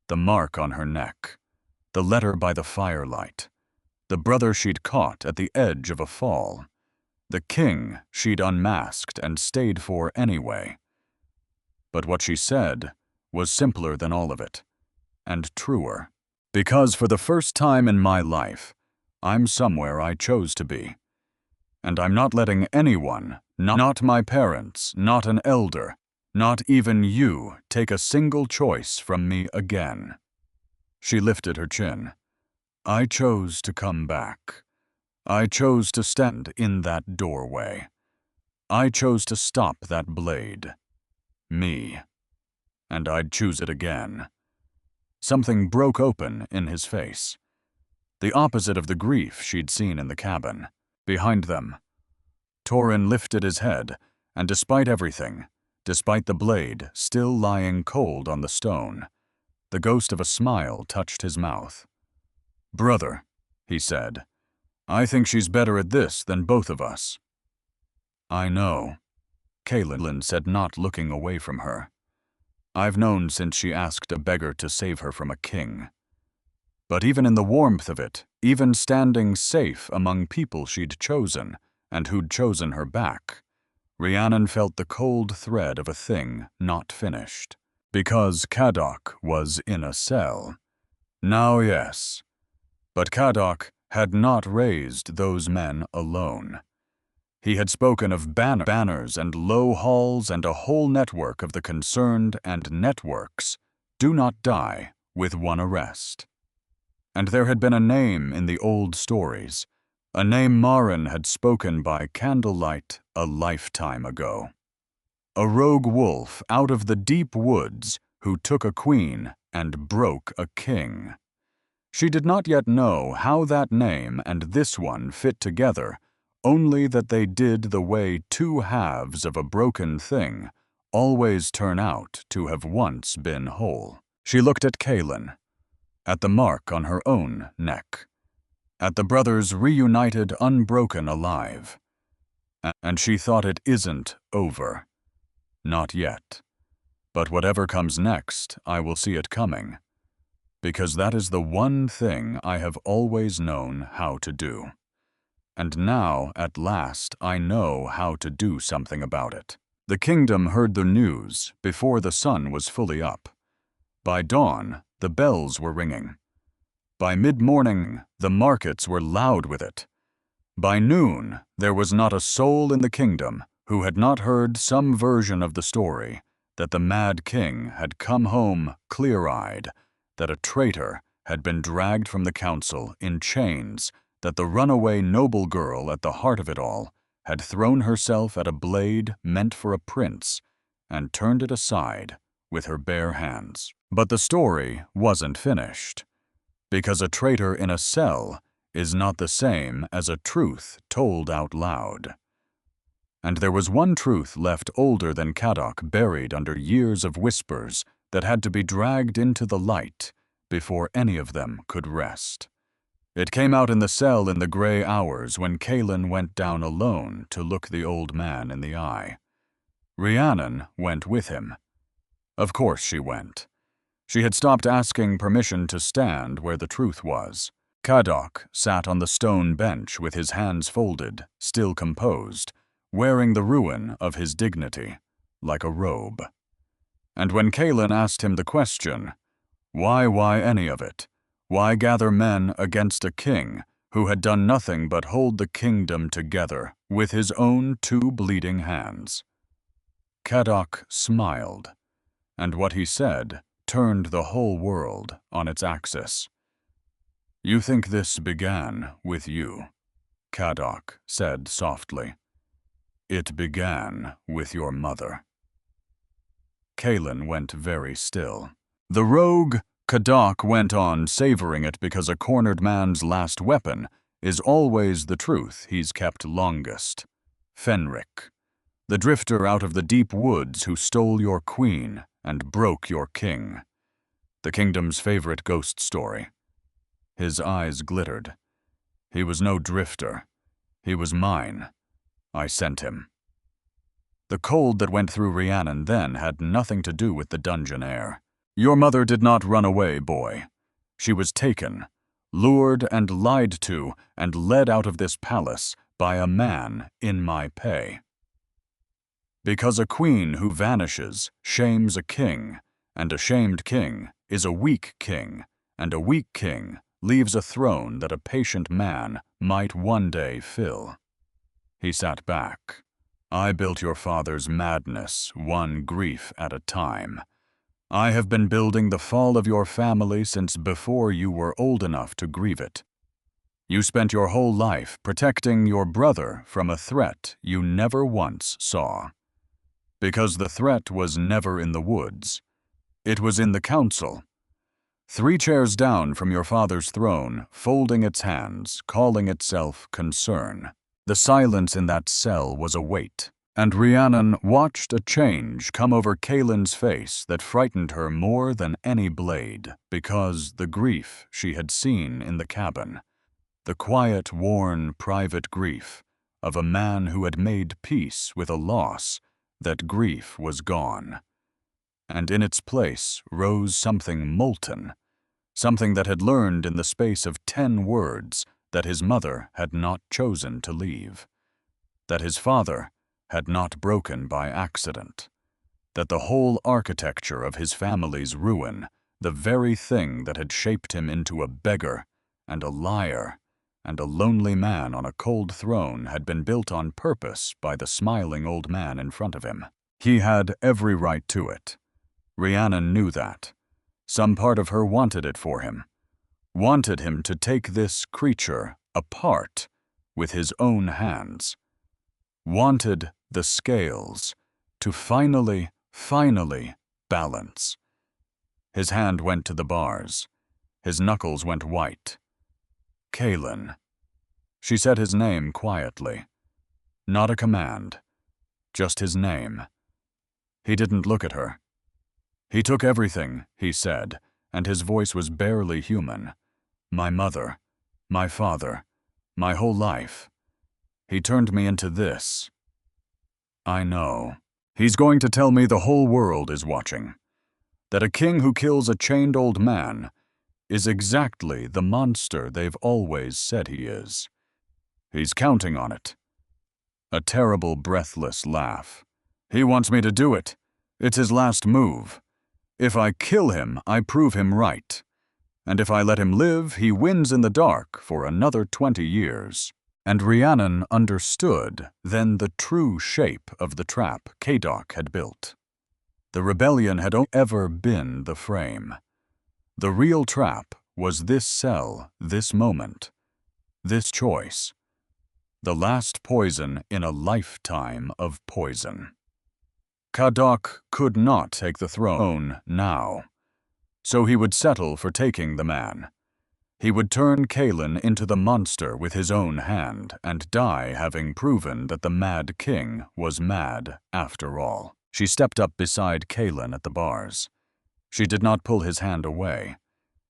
The mark on her neck. The letter by the firelight. The brother she'd caught at the edge of a fall. The king she'd unmasked and stayed for anyway. But what she said was simpler than all of it, and truer. Because for the first time in my life, I'm somewhere I chose to be. And I'm not letting anyone, not my parents, not an elder, not even you, take a single choice from me again. She lifted her chin. I chose to come back. I chose to stand in that doorway. I chose to stop that blade. Me. And I'd choose it again. Something broke open in his face. The opposite of the grief she'd seen in the cabin. Behind them. Torin lifted his head, and despite everything, despite the blade still lying cold on the stone, the ghost of a smile touched his mouth. Brother, he said, I think she's better at this than both of us. I know, Kaelin said, not looking away from her. I've known since she asked a beggar to save her from a king. But even in the warmth of it, even standing safe among people she'd chosen and who'd chosen her back, Rhiannon felt the cold thread of a thing not finished. Because Kadok was in a cell. Now yes. But Kadok had not raised those men alone. He had spoken of banners and low halls and a whole network of the concerned, and networks do not die with one arrest. And there had been a name in the old stories, a name Marin had spoken by candlelight a lifetime ago. A rogue wolf out of the deep woods who took a queen and broke a king. She did not yet know how that name and this one fit together, only that they did the way two halves of a broken thing always turn out to have once been whole. She looked at Kaelin, at the mark on her own neck, at the brothers reunited, unbroken, alive. And she thought, it isn't over. Not yet. But whatever comes next, I will see it coming. Because that is the one thing I have always known how to do. And now, at last, I know how to do something about it. The kingdom heard the news before the sun was fully up. By dawn, the bells were ringing. By mid-morning, the markets were loud with it. By noon, there was not a soul in the kingdom who had not heard some version of the story that the Mad King had come home clear-eyed, that a traitor had been dragged from the council in chains, that the runaway noble girl at the heart of it all had thrown herself at a blade meant for a prince and turned it aside with her bare hands. But the story wasn't finished, because a traitor in a cell is not the same as a truth told out loud. And there was one truth left older than Kadok, buried under years of whispers that had to be dragged into the light before any of them could rest. It came out in the cell in the gray hours when Kaelin went down alone to look the old man in the eye. Rhiannon went with him. Of course she went. She had stopped asking permission to stand where the truth was. Kadok sat on the stone bench with his hands folded, still composed, wearing the ruin of his dignity, like a robe. And when Kaelin asked him the question, why any of it? Why gather men against a king who had done nothing but hold the kingdom together with his own 2 bleeding hands? Kadok smiled, and what he said turned the whole world on its axis. "You think this began with you," Kadok said softly. "It began with your mother." Kaelin went very still. The rogue Kadok went on, savoring it because a cornered man's last weapon is always the truth he's kept longest. Fenric, the drifter out of the deep woods who stole your queen and broke your king. The kingdom's favorite ghost story. His eyes glittered. He was no drifter. He was mine. I sent him. The cold that went through Rhiannon then had nothing to do with the dungeon air. Your mother did not run away, boy. She was taken, lured and lied to, and led out of this palace by a man in my pay. Because a queen who vanishes shames a king, and a shamed king is a weak king, and a weak king leaves a throne that a patient man might one day fill. He sat back. I built your father's madness, one grief at a time. I have been building the fall of your family since before you were old enough to grieve it. You spent your whole life protecting your brother from a threat you never once saw. Because the threat was never in the woods. It was in the council. 3 chairs down from your father's throne, folding its hands, calling itself concern. The silence in that cell was a weight, and Rhiannon watched a change come over Kaelin's face that frightened her more than any blade, because the grief she had seen in the cabin, the quiet, worn, private grief of a man who had made peace with a loss, that grief was gone. And in its place rose something molten, something that had learned in the space of 10 words that his mother had not chosen to leave, that his father had not broken by accident, that the whole architecture of his family's ruin, the very thing that had shaped him into a beggar and a liar and a lonely man on a cold throne had been built on purpose by the smiling old man in front of him. He had every right to it. Rhiannon knew that. Some part of her wanted it for him, wanted him to take this creature apart with his own hands, wanted the scales to finally balance. His hand went to the bars. His knuckles went white. Kaelin. She said his name quietly. Not a command, just his name. He didn't look at her. He took everything, he said, and his voice was barely human. My mother, my father, my whole life. He turned me into this. I know. He's going to tell me the whole world is watching. That a king who kills a chained old man is exactly the monster they've always said he is. He's counting on it. A terrible, breathless laugh. He wants me to do it. It's his last move. If I kill him, I prove him right. And if I let him live, he wins in the dark for another 20 years. And Rhiannon understood then the true shape of the trap Kadok had built. The rebellion had only ever been the frame. The real trap was this cell, this moment, this choice. The last poison in a lifetime of poison. Kadok could not take the throne now, so he would settle for taking the man. He would turn Kaelin into the monster with his own hand and die having proven that the Mad King was mad after all. She stepped up beside Kaelin at the bars. She did not pull his hand away.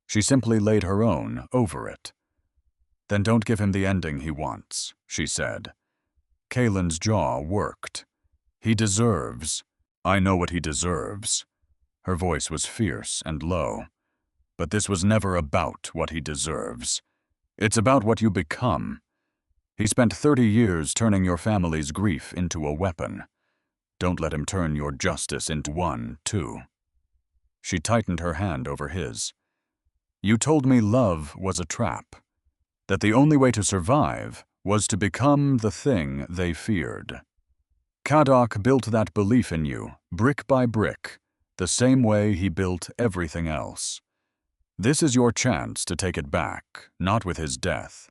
She simply laid her own over it. Then don't give him the ending he wants, she said. Kaelin's jaw worked. He deserves. I know what he deserves. Her voice was fierce and low. But this was never about what he deserves. It's about what you become. He spent 30 years turning your family's grief into a weapon. Don't let him turn your justice into one, too. She tightened her hand over his. You told me love was a trap, that the only way to survive was to become the thing they feared. Kadok built that belief in you, brick by brick, the same way he built everything else. This is your chance to take it back, not with his death,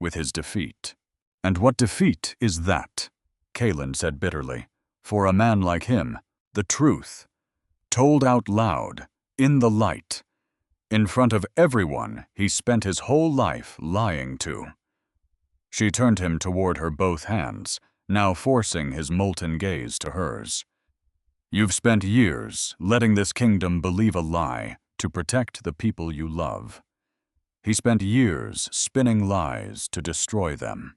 with his defeat. And what defeat is that? Kaelin said bitterly. For a man like him, the truth, told out loud, in the light, in front of everyone he spent his whole life lying to. She turned him toward her both hands, now forcing his molten gaze to hers. You've spent years letting this kingdom believe a lie to protect the people you love. He spent years spinning lies to destroy them.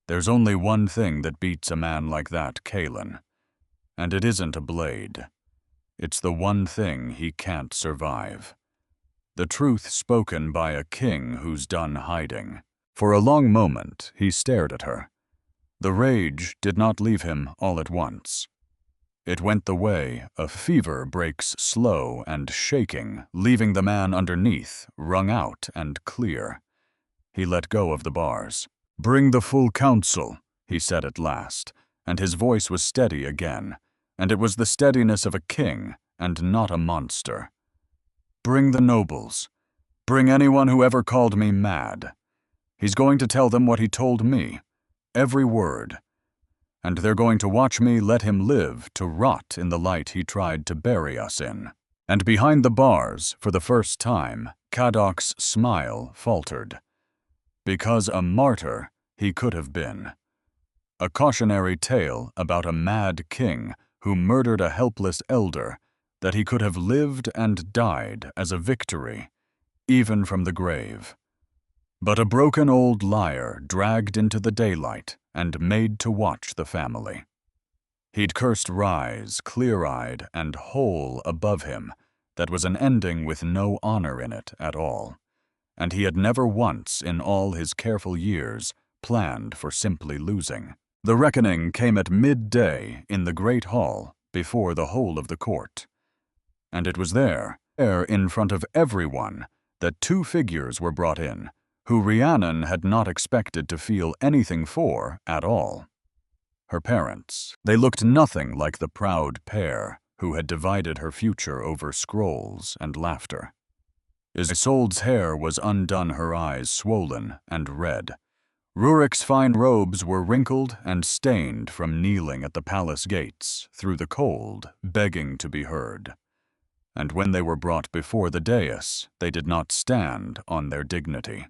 There's only one thing that beats a man like that, Kaelin, and it isn't a blade. It's the one thing he can't survive. The truth spoken by a king who's done hiding. For a long moment, he stared at her. The rage did not leave him all at once. It went the way a fever breaks slow and shaking, leaving the man underneath, wrung out and clear. He let go of the bars. Bring the full council, he said at last, and his voice was steady again, and it was the steadiness of a king and not a monster. Bring the nobles. Bring anyone who ever called me mad. He's going to tell them what he told me, every word. And they're going to watch me let him live to rot in the light he tried to bury us in. And behind the bars, for the first time, Kadok's smile faltered. Because a martyr he could have been. A cautionary tale about a mad king who murdered a helpless elder, that he could have lived and died as a victory, even from the grave. But a broken old liar dragged into the daylight and made to watch the family. He'd cursed rise, clear-eyed and whole above him, that was an ending with no honor in it at all. And he had never once in all his careful years planned for simply losing. The reckoning came at midday in the great hall before the whole of the court. And it was there in front of everyone, that two figures were brought in, who Rhiannon had not expected to feel anything for at all. Her parents. They looked nothing like the proud pair who had divided her future over scrolls and laughter. Isolde's hair was undone, her eyes swollen and red. Rurik's fine robes were wrinkled and stained from kneeling at the palace gates through the cold, begging to be heard. And when they were brought before the dais, they did not stand on their dignity.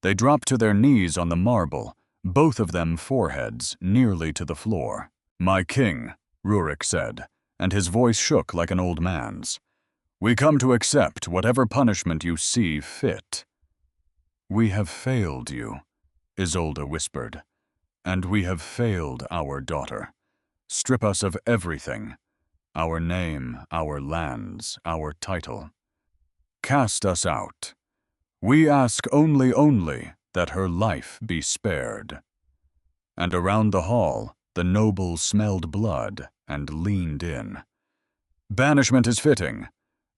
They dropped to their knees on the marble, both of them foreheads nearly to the floor. "My king," Rurik said, and his voice shook like an old man's. "We come to accept whatever punishment you see fit." "We have failed you," Isolde whispered, "and we have failed our daughter. Strip us of everything, our name, our lands, our title. Cast us out. We ask only that her life be spared." And around the hall, the nobles smelled blood and leaned in. "Banishment is fitting.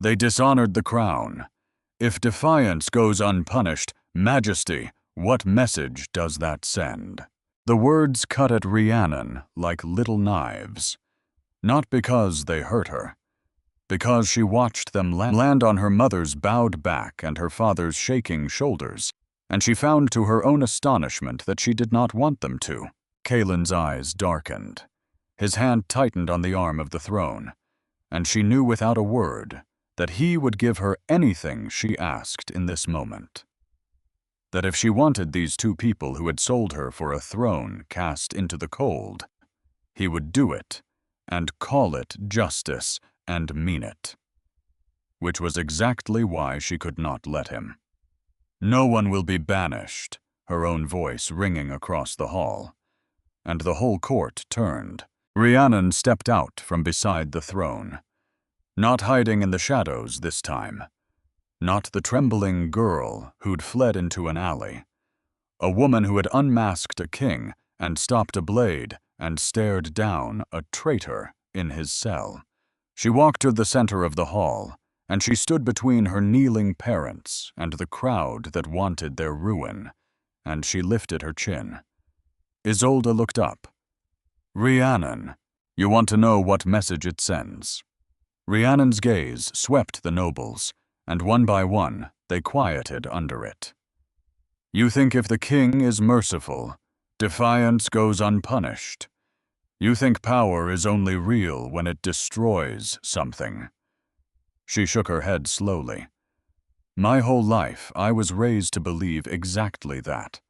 They dishonored the crown. If defiance goes unpunished, Majesty, what message does that send?" The words cut at Rhiannon like little knives. Not because they hurt her, because she watched them land on her mother's bowed back and her father's shaking shoulders, and she found to her own astonishment that she did not want them to. Kaelin's eyes darkened. His hand tightened on the arm of the throne, and she knew without a word that he would give her anything she asked in this moment. That if she wanted these two people who had sold her for a throne cast into the cold, he would do it, and call it justice, and mean it. Which was exactly why she could not let him. No one will be banished, her own voice ringing across the hall. And the whole court turned. Rhiannon stepped out from beside the throne. Not hiding in the shadows this time. Not the trembling girl who'd fled into an alley. A woman who had unmasked a king and stopped a blade and stared down a traitor in his cell. She walked to the center of the hall, and she stood between her kneeling parents and the crowd that wanted their ruin, and she lifted her chin. Isolde looked up. Rhiannon, you want to know what message it sends? Rhiannon's gaze swept the nobles, and one by one they quieted under it. You think if the king is merciful, defiance goes unpunished. You think power is only real when it destroys something. She shook her head slowly. My whole life I was raised to believe exactly that.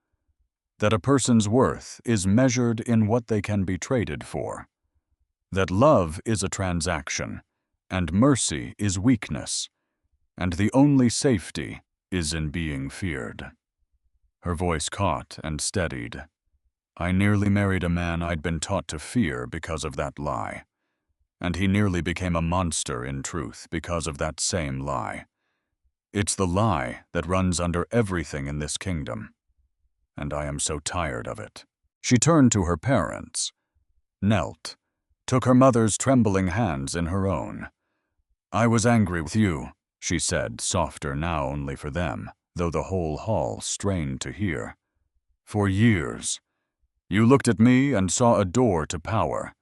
That a person's worth is measured in what they can be traded for. That love is a transaction, and mercy is weakness, and the only safety is in being feared. Her voice caught and steadied. I nearly married a man I'd been taught to fear because of that lie. And he nearly became a monster in truth because of that same lie. It's the lie that runs under everything in this kingdom. And I am so tired of it. She turned to her parents, knelt, took her mother's trembling hands in her own. I was angry with you, she said, softer now only for them, though the whole hall strained to hear. For years. You looked at me and saw a door to power,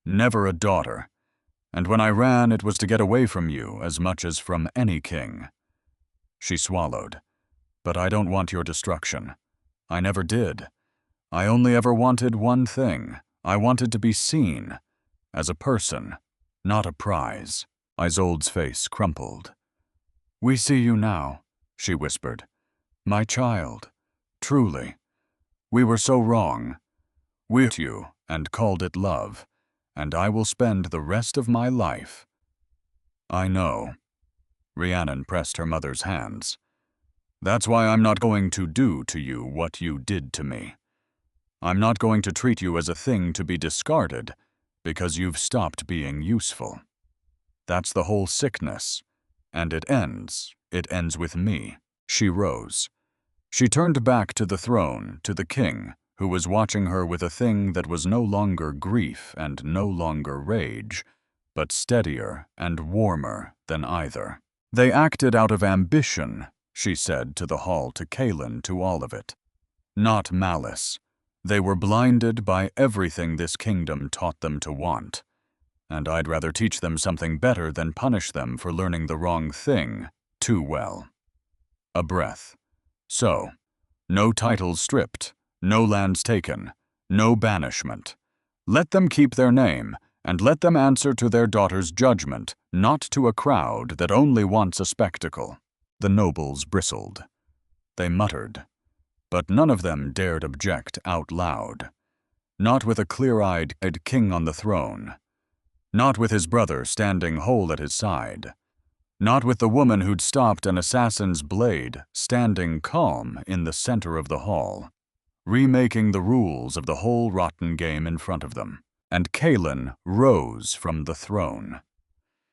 never a daughter. And when I ran, it was to get away from you as much as from any king. She swallowed. But I don't want your destruction. I never did. I only ever wanted one thing. I wanted to be seen. As a person, not a prize. Isolde's face crumpled. We see you now, she whispered. My child. Truly. We were so wrong. We hurt you and called it love. And I will spend the rest of my life. I know. Rhiannon pressed her mother's hands. That's why I'm not going to do to you what you did to me. I'm not going to treat you as a thing to be discarded because you've stopped being useful. That's the whole sickness. And it ends with me. She rose. She turned back to the throne, to the king, who was watching her with a thing that was no longer grief and no longer rage, but steadier and warmer than either. They acted out of ambition, she said to the hall, to Kaelin, to all of it. Not malice. They were blinded by everything this kingdom taught them to want. And I'd rather teach them something better than punish them for learning the wrong thing too well. A breath. So, no titles stripped. No lands taken, no banishment. Let them keep their name, and let them answer to their daughter's judgment, not to a crowd that only wants a spectacle. The nobles bristled. They muttered, but none of them dared object out loud. Not with a clear-eyed king on the throne. Not with his brother standing whole at his side. Not with the woman who'd stopped an assassin's blade standing calm in the center of the hall, remaking the rules of the whole rotten game in front of them. And Kaelin rose from the throne.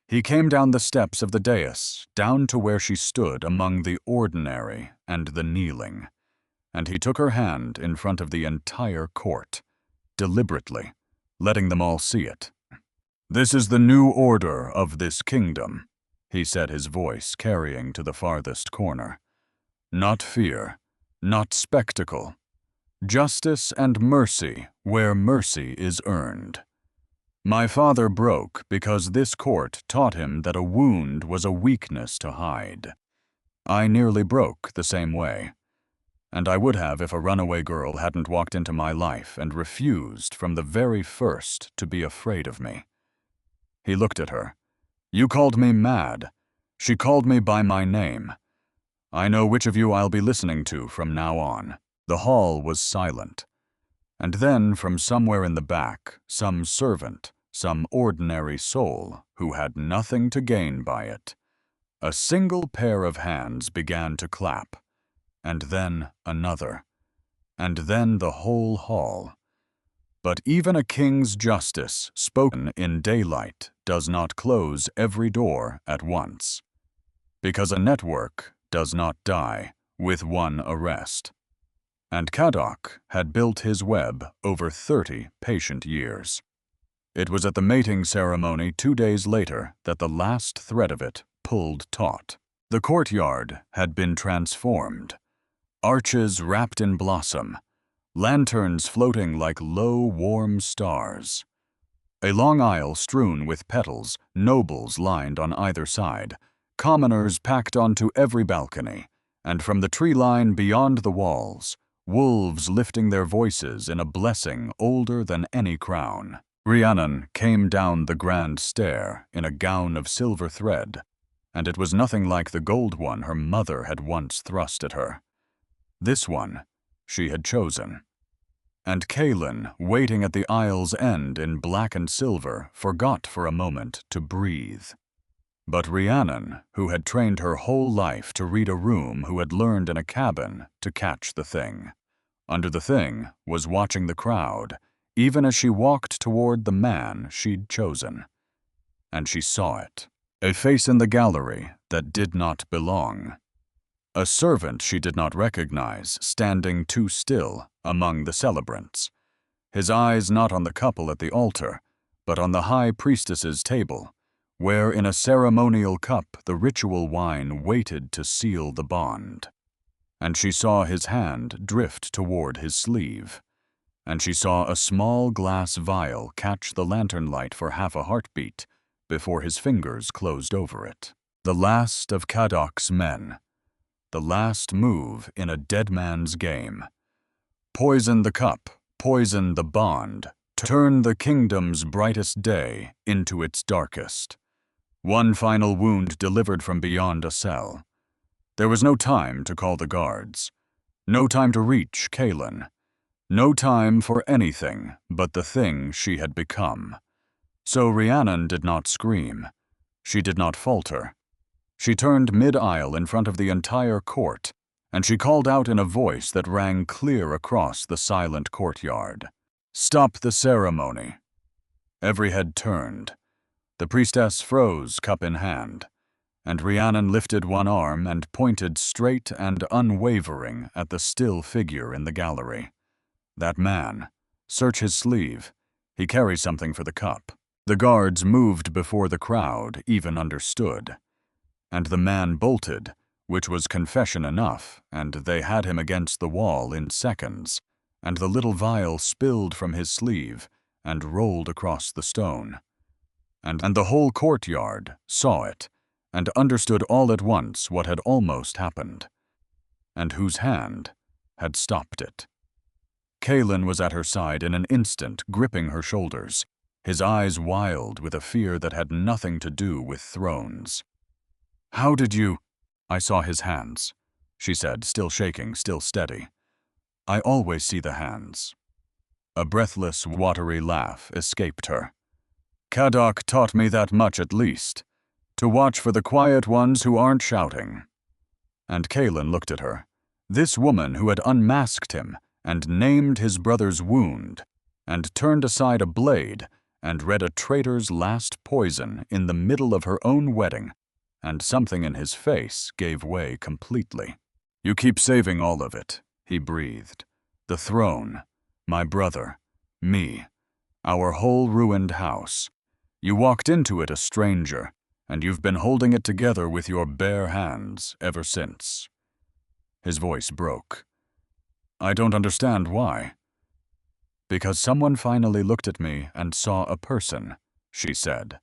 He came down the steps of the dais, down to where she stood among the ordinary and the kneeling, and he took her hand in front of the entire court, deliberately, letting them all see it. This is the new order of this kingdom, he said, his voice carrying to the farthest corner. Not fear, not spectacle. Justice and mercy where mercy is earned. My father broke because this court taught him that a wound was a weakness to hide. I nearly broke the same way. And I would have if a runaway girl hadn't walked into my life and refused from the very first to be afraid of me. He looked at her. You called me mad. She called me by my name. I know which of you I'll be listening to from now on. The hall was silent. And then, from somewhere in the back, some servant, some ordinary soul who had nothing to gain by it, a single pair of hands began to clap. and then another, and then the whole hall. But even a king's justice, spoken in daylight, does not close every door at once, because a network does not die with one arrest. And Kadok had built his web over 30 patient years. It was at the mating ceremony 2 days later that the last thread of it pulled taut. The courtyard had been transformed. Arches wrapped in blossom, lanterns floating like low, warm stars. A long aisle strewn with petals, nobles lined on either side, commoners packed onto every balcony, and from the tree line beyond the walls, wolves lifting their voices in a blessing older than any crown. Rhiannon came down the grand stair in a gown of silver thread, and it was nothing like the gold one her mother had once thrust at her. This one she had chosen. And Kaelin, waiting at the aisle's end in black and silver, forgot for a moment to breathe. But Rhiannon, who had trained her whole life to read a room, who had learned in a cabin to catch the thing, under the thing was watching the crowd, even as she walked toward the man she'd chosen. And she saw it. A face in the gallery that did not belong. A servant she did not recognize, standing too still among the celebrants, his eyes not on the couple at the altar, but on the high priestess's table, where in a ceremonial cup the ritual wine waited to seal the bond. And she saw his hand drift toward his sleeve, and she saw a small glass vial catch the lantern light for half a heartbeat before his fingers closed over it. The last of Kadok's men. The last move in a dead man's game. Poison the cup, poison the bond, turn the kingdom's brightest day into its darkest. One final wound delivered from beyond a cell. There was no time to call the guards. No time to reach Kaelin. No time for anything but the thing she had become. So Rhiannon did not scream. She did not falter. She turned mid-aisle in front of the entire court, and she called out in a voice that rang clear across the silent courtyard. "Stop the ceremony." Every head turned. The priestess froze, cup in hand, and Rhiannon lifted one arm and pointed straight and unwavering at the still figure in the gallery. That man. Search his sleeve. He carries something for the cup. The guards moved before the crowd even understood. And the man bolted, which was confession enough, and they had him against the wall in seconds, and the little vial spilled from his sleeve and rolled across the stone. And the whole courtyard saw it, and understood all at once what had almost happened, and whose hand had stopped it. Kaelin was at her side in an instant, gripping her shoulders, his eyes wild with a fear that had nothing to do with thrones. "How did you—" "I saw his hands," she said, still shaking, still steady. "I always see the hands." A breathless, watery laugh escaped her. "Kadok taught me that much at least, to watch for the quiet ones who aren't shouting." And Kaelin looked at her, this woman who had unmasked him and named his brother's wound, and turned aside a blade and read a traitor's last poison in the middle of her own wedding, and something in his face gave way completely. "You keep saving all of it," he breathed. "The throne, my brother, me, our whole ruined house. You walked into it a stranger, and you've been holding it together with your bare hands ever since." His voice broke. "I don't understand why." "Because someone finally looked at me and saw a person," she said.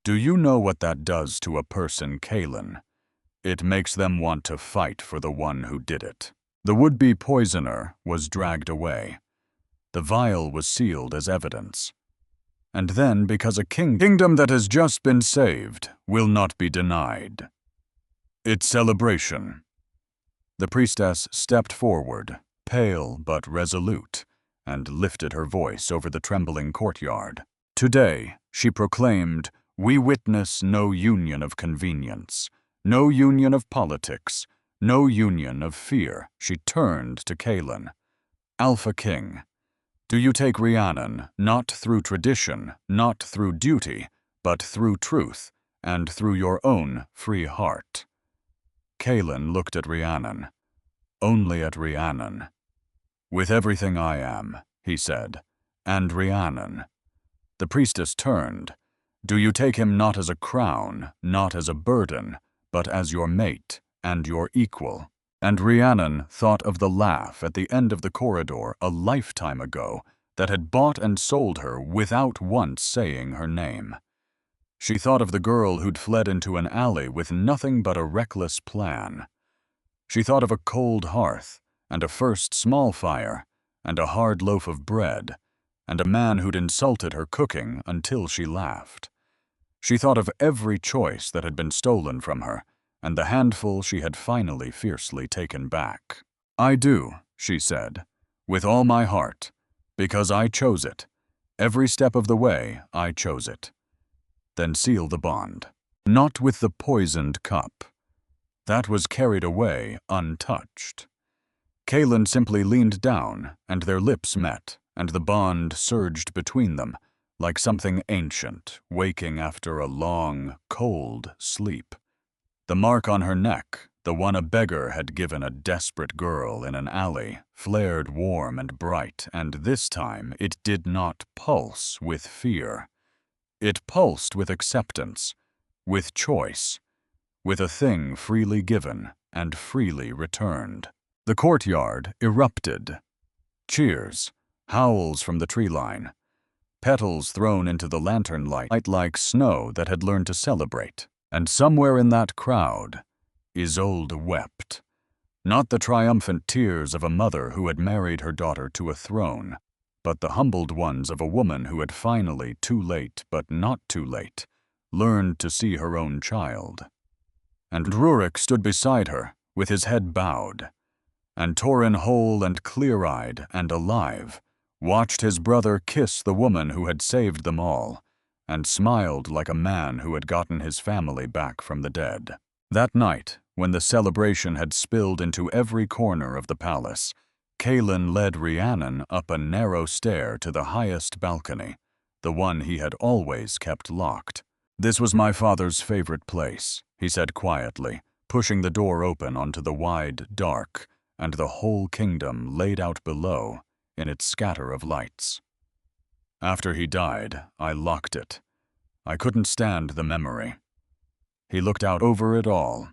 "Do you know what that does to a person, Kaelin? It makes them want to fight for the one who did it." The would-be poisoner was dragged away. The vial was sealed as evidence. And then, because a kingdom that has just been saved will not be denied. It's celebration. The priestess stepped forward, pale but resolute, and lifted her voice over the trembling courtyard. Today, she proclaimed, we witness no union of convenience, no union of politics, No union of fear. She turned to Kaelin. Alpha King, do you take Rhiannon not through tradition, not through duty, but through truth, and through your own free heart? Kaelin looked at Rhiannon. Only at Rhiannon. With everything I am, he said, and Rhiannon. The priestess turned. Do you take him not as a crown, not as a burden, but as your mate and your equal? And Rhiannon thought of the laugh at the end of the corridor a lifetime ago that had bought and sold her without once saying her name. She thought of the girl who'd fled into an alley with nothing but a reckless plan. She thought of a cold hearth, and a first small fire, and a hard loaf of bread, and a man who'd insulted her cooking until she laughed. She thought of every choice that had been stolen from her, and the handful she had finally fiercely taken back. I do, she said, with all my heart, because I chose it. Every step of the way, I chose it. Then seal the bond. Not with the poisoned cup. That was carried away untouched. Kaelin simply leaned down, and their lips met, and the bond surged between them, like something ancient, waking after a long, cold sleep. The mark on her neck, the one a beggar had given a desperate girl in an alley, flared warm and bright, and this time it did not pulse with fear. It pulsed with acceptance, with choice, with a thing freely given and freely returned. The courtyard erupted. Cheers, howls from the tree line, petals thrown into the lantern light like snow that had learned to celebrate. And somewhere in that crowd, Isolde wept. Not the triumphant tears of a mother who had married her daughter to a throne, but the humbled ones of a woman who had finally, too late but not too late, learned to see her own child. And Rurik stood beside her, with his head bowed, and Torin, whole and clear-eyed and alive, watched his brother kiss the woman who had saved them all, and smiled like a man who had gotten his family back from the dead. That night, when the celebration had spilled into every corner of the palace, Kaelin led Rhiannon up a narrow stair to the highest balcony, the one he had always kept locked. This was my father's favorite place, he said quietly, pushing the door open onto the wide, dark, and the whole kingdom laid out below in its scatter of lights. After he died, I locked it. I couldn't stand the memory. He looked out over it all.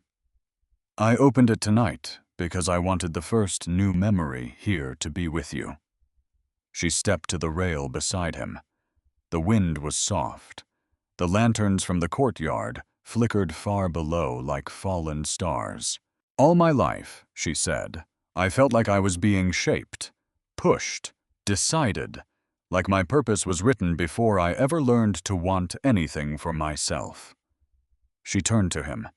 I opened it tonight because I wanted the first new memory here to be with you. She stepped to the rail beside him. The wind was soft. The lanterns from the courtyard flickered far below like fallen stars. All my life, she said, I felt like I was being shaped, pushed, decided, like my purpose was written before I ever learned to want anything for myself. She turned to him.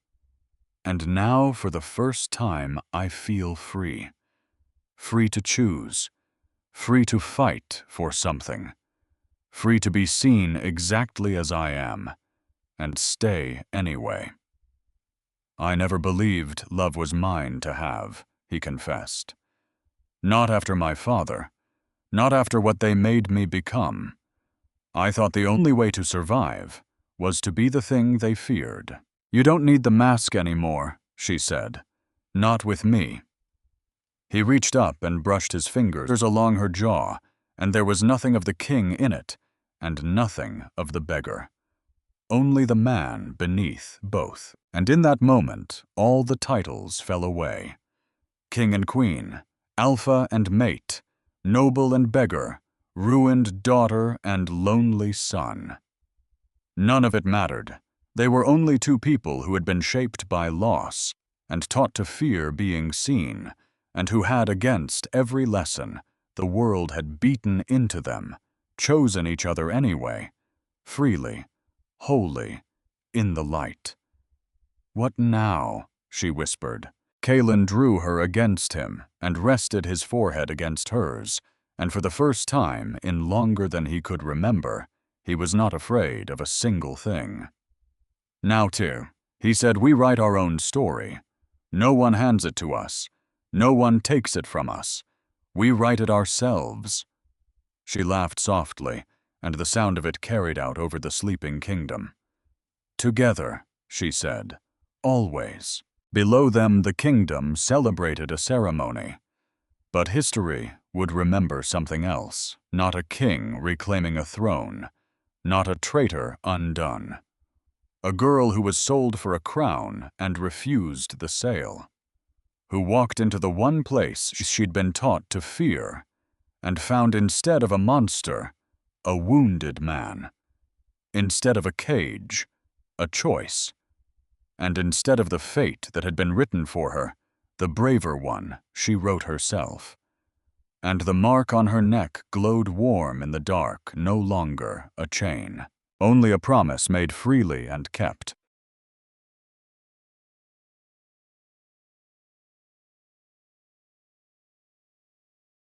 And now, for the first time, I feel free. Free to choose. Free to fight for something. Free to be seen exactly as I am, and stay anyway. I never believed love was mine to have, he confessed. Not after my father. Not after what they made me become. I thought the only way to survive was to be the thing they feared. You don't need the mask anymore, she said. Not with me. He reached up and brushed his fingers along her jaw, and there was nothing of the king in it, and nothing of the beggar. Only the man beneath both. And in that moment, all the titles fell away. King and queen, alpha and mate, noble and beggar, ruined daughter and lonely son. None of it mattered. They were only two people who had been shaped by loss and taught to fear being seen, and who had, against every lesson the world had beaten into them, chosen each other anyway, freely, wholly, in the light. What now? She whispered. Kaelin drew her against him and rested his forehead against hers, and for the first time in longer than he could remember, he was not afraid of a single thing. Now, Tyr, he said, we write our own story. No one hands it to us. No one takes it from us. We write it ourselves." She laughed softly, and the sound of it carried out over the sleeping kingdom. "Together," she said, "always." Below them, the kingdom celebrated a ceremony. But history would remember something else. Not a king reclaiming a throne. Not a traitor undone. A girl who was sold for a crown and refused the sale. Who walked into the one place she'd been taught to fear and found instead of a monster, a wounded man. Instead of a cage, a choice. And instead of the fate that had been written for her, the braver one she wrote herself. And the mark on her neck glowed warm in the dark, no longer a chain. Only a promise made freely and kept.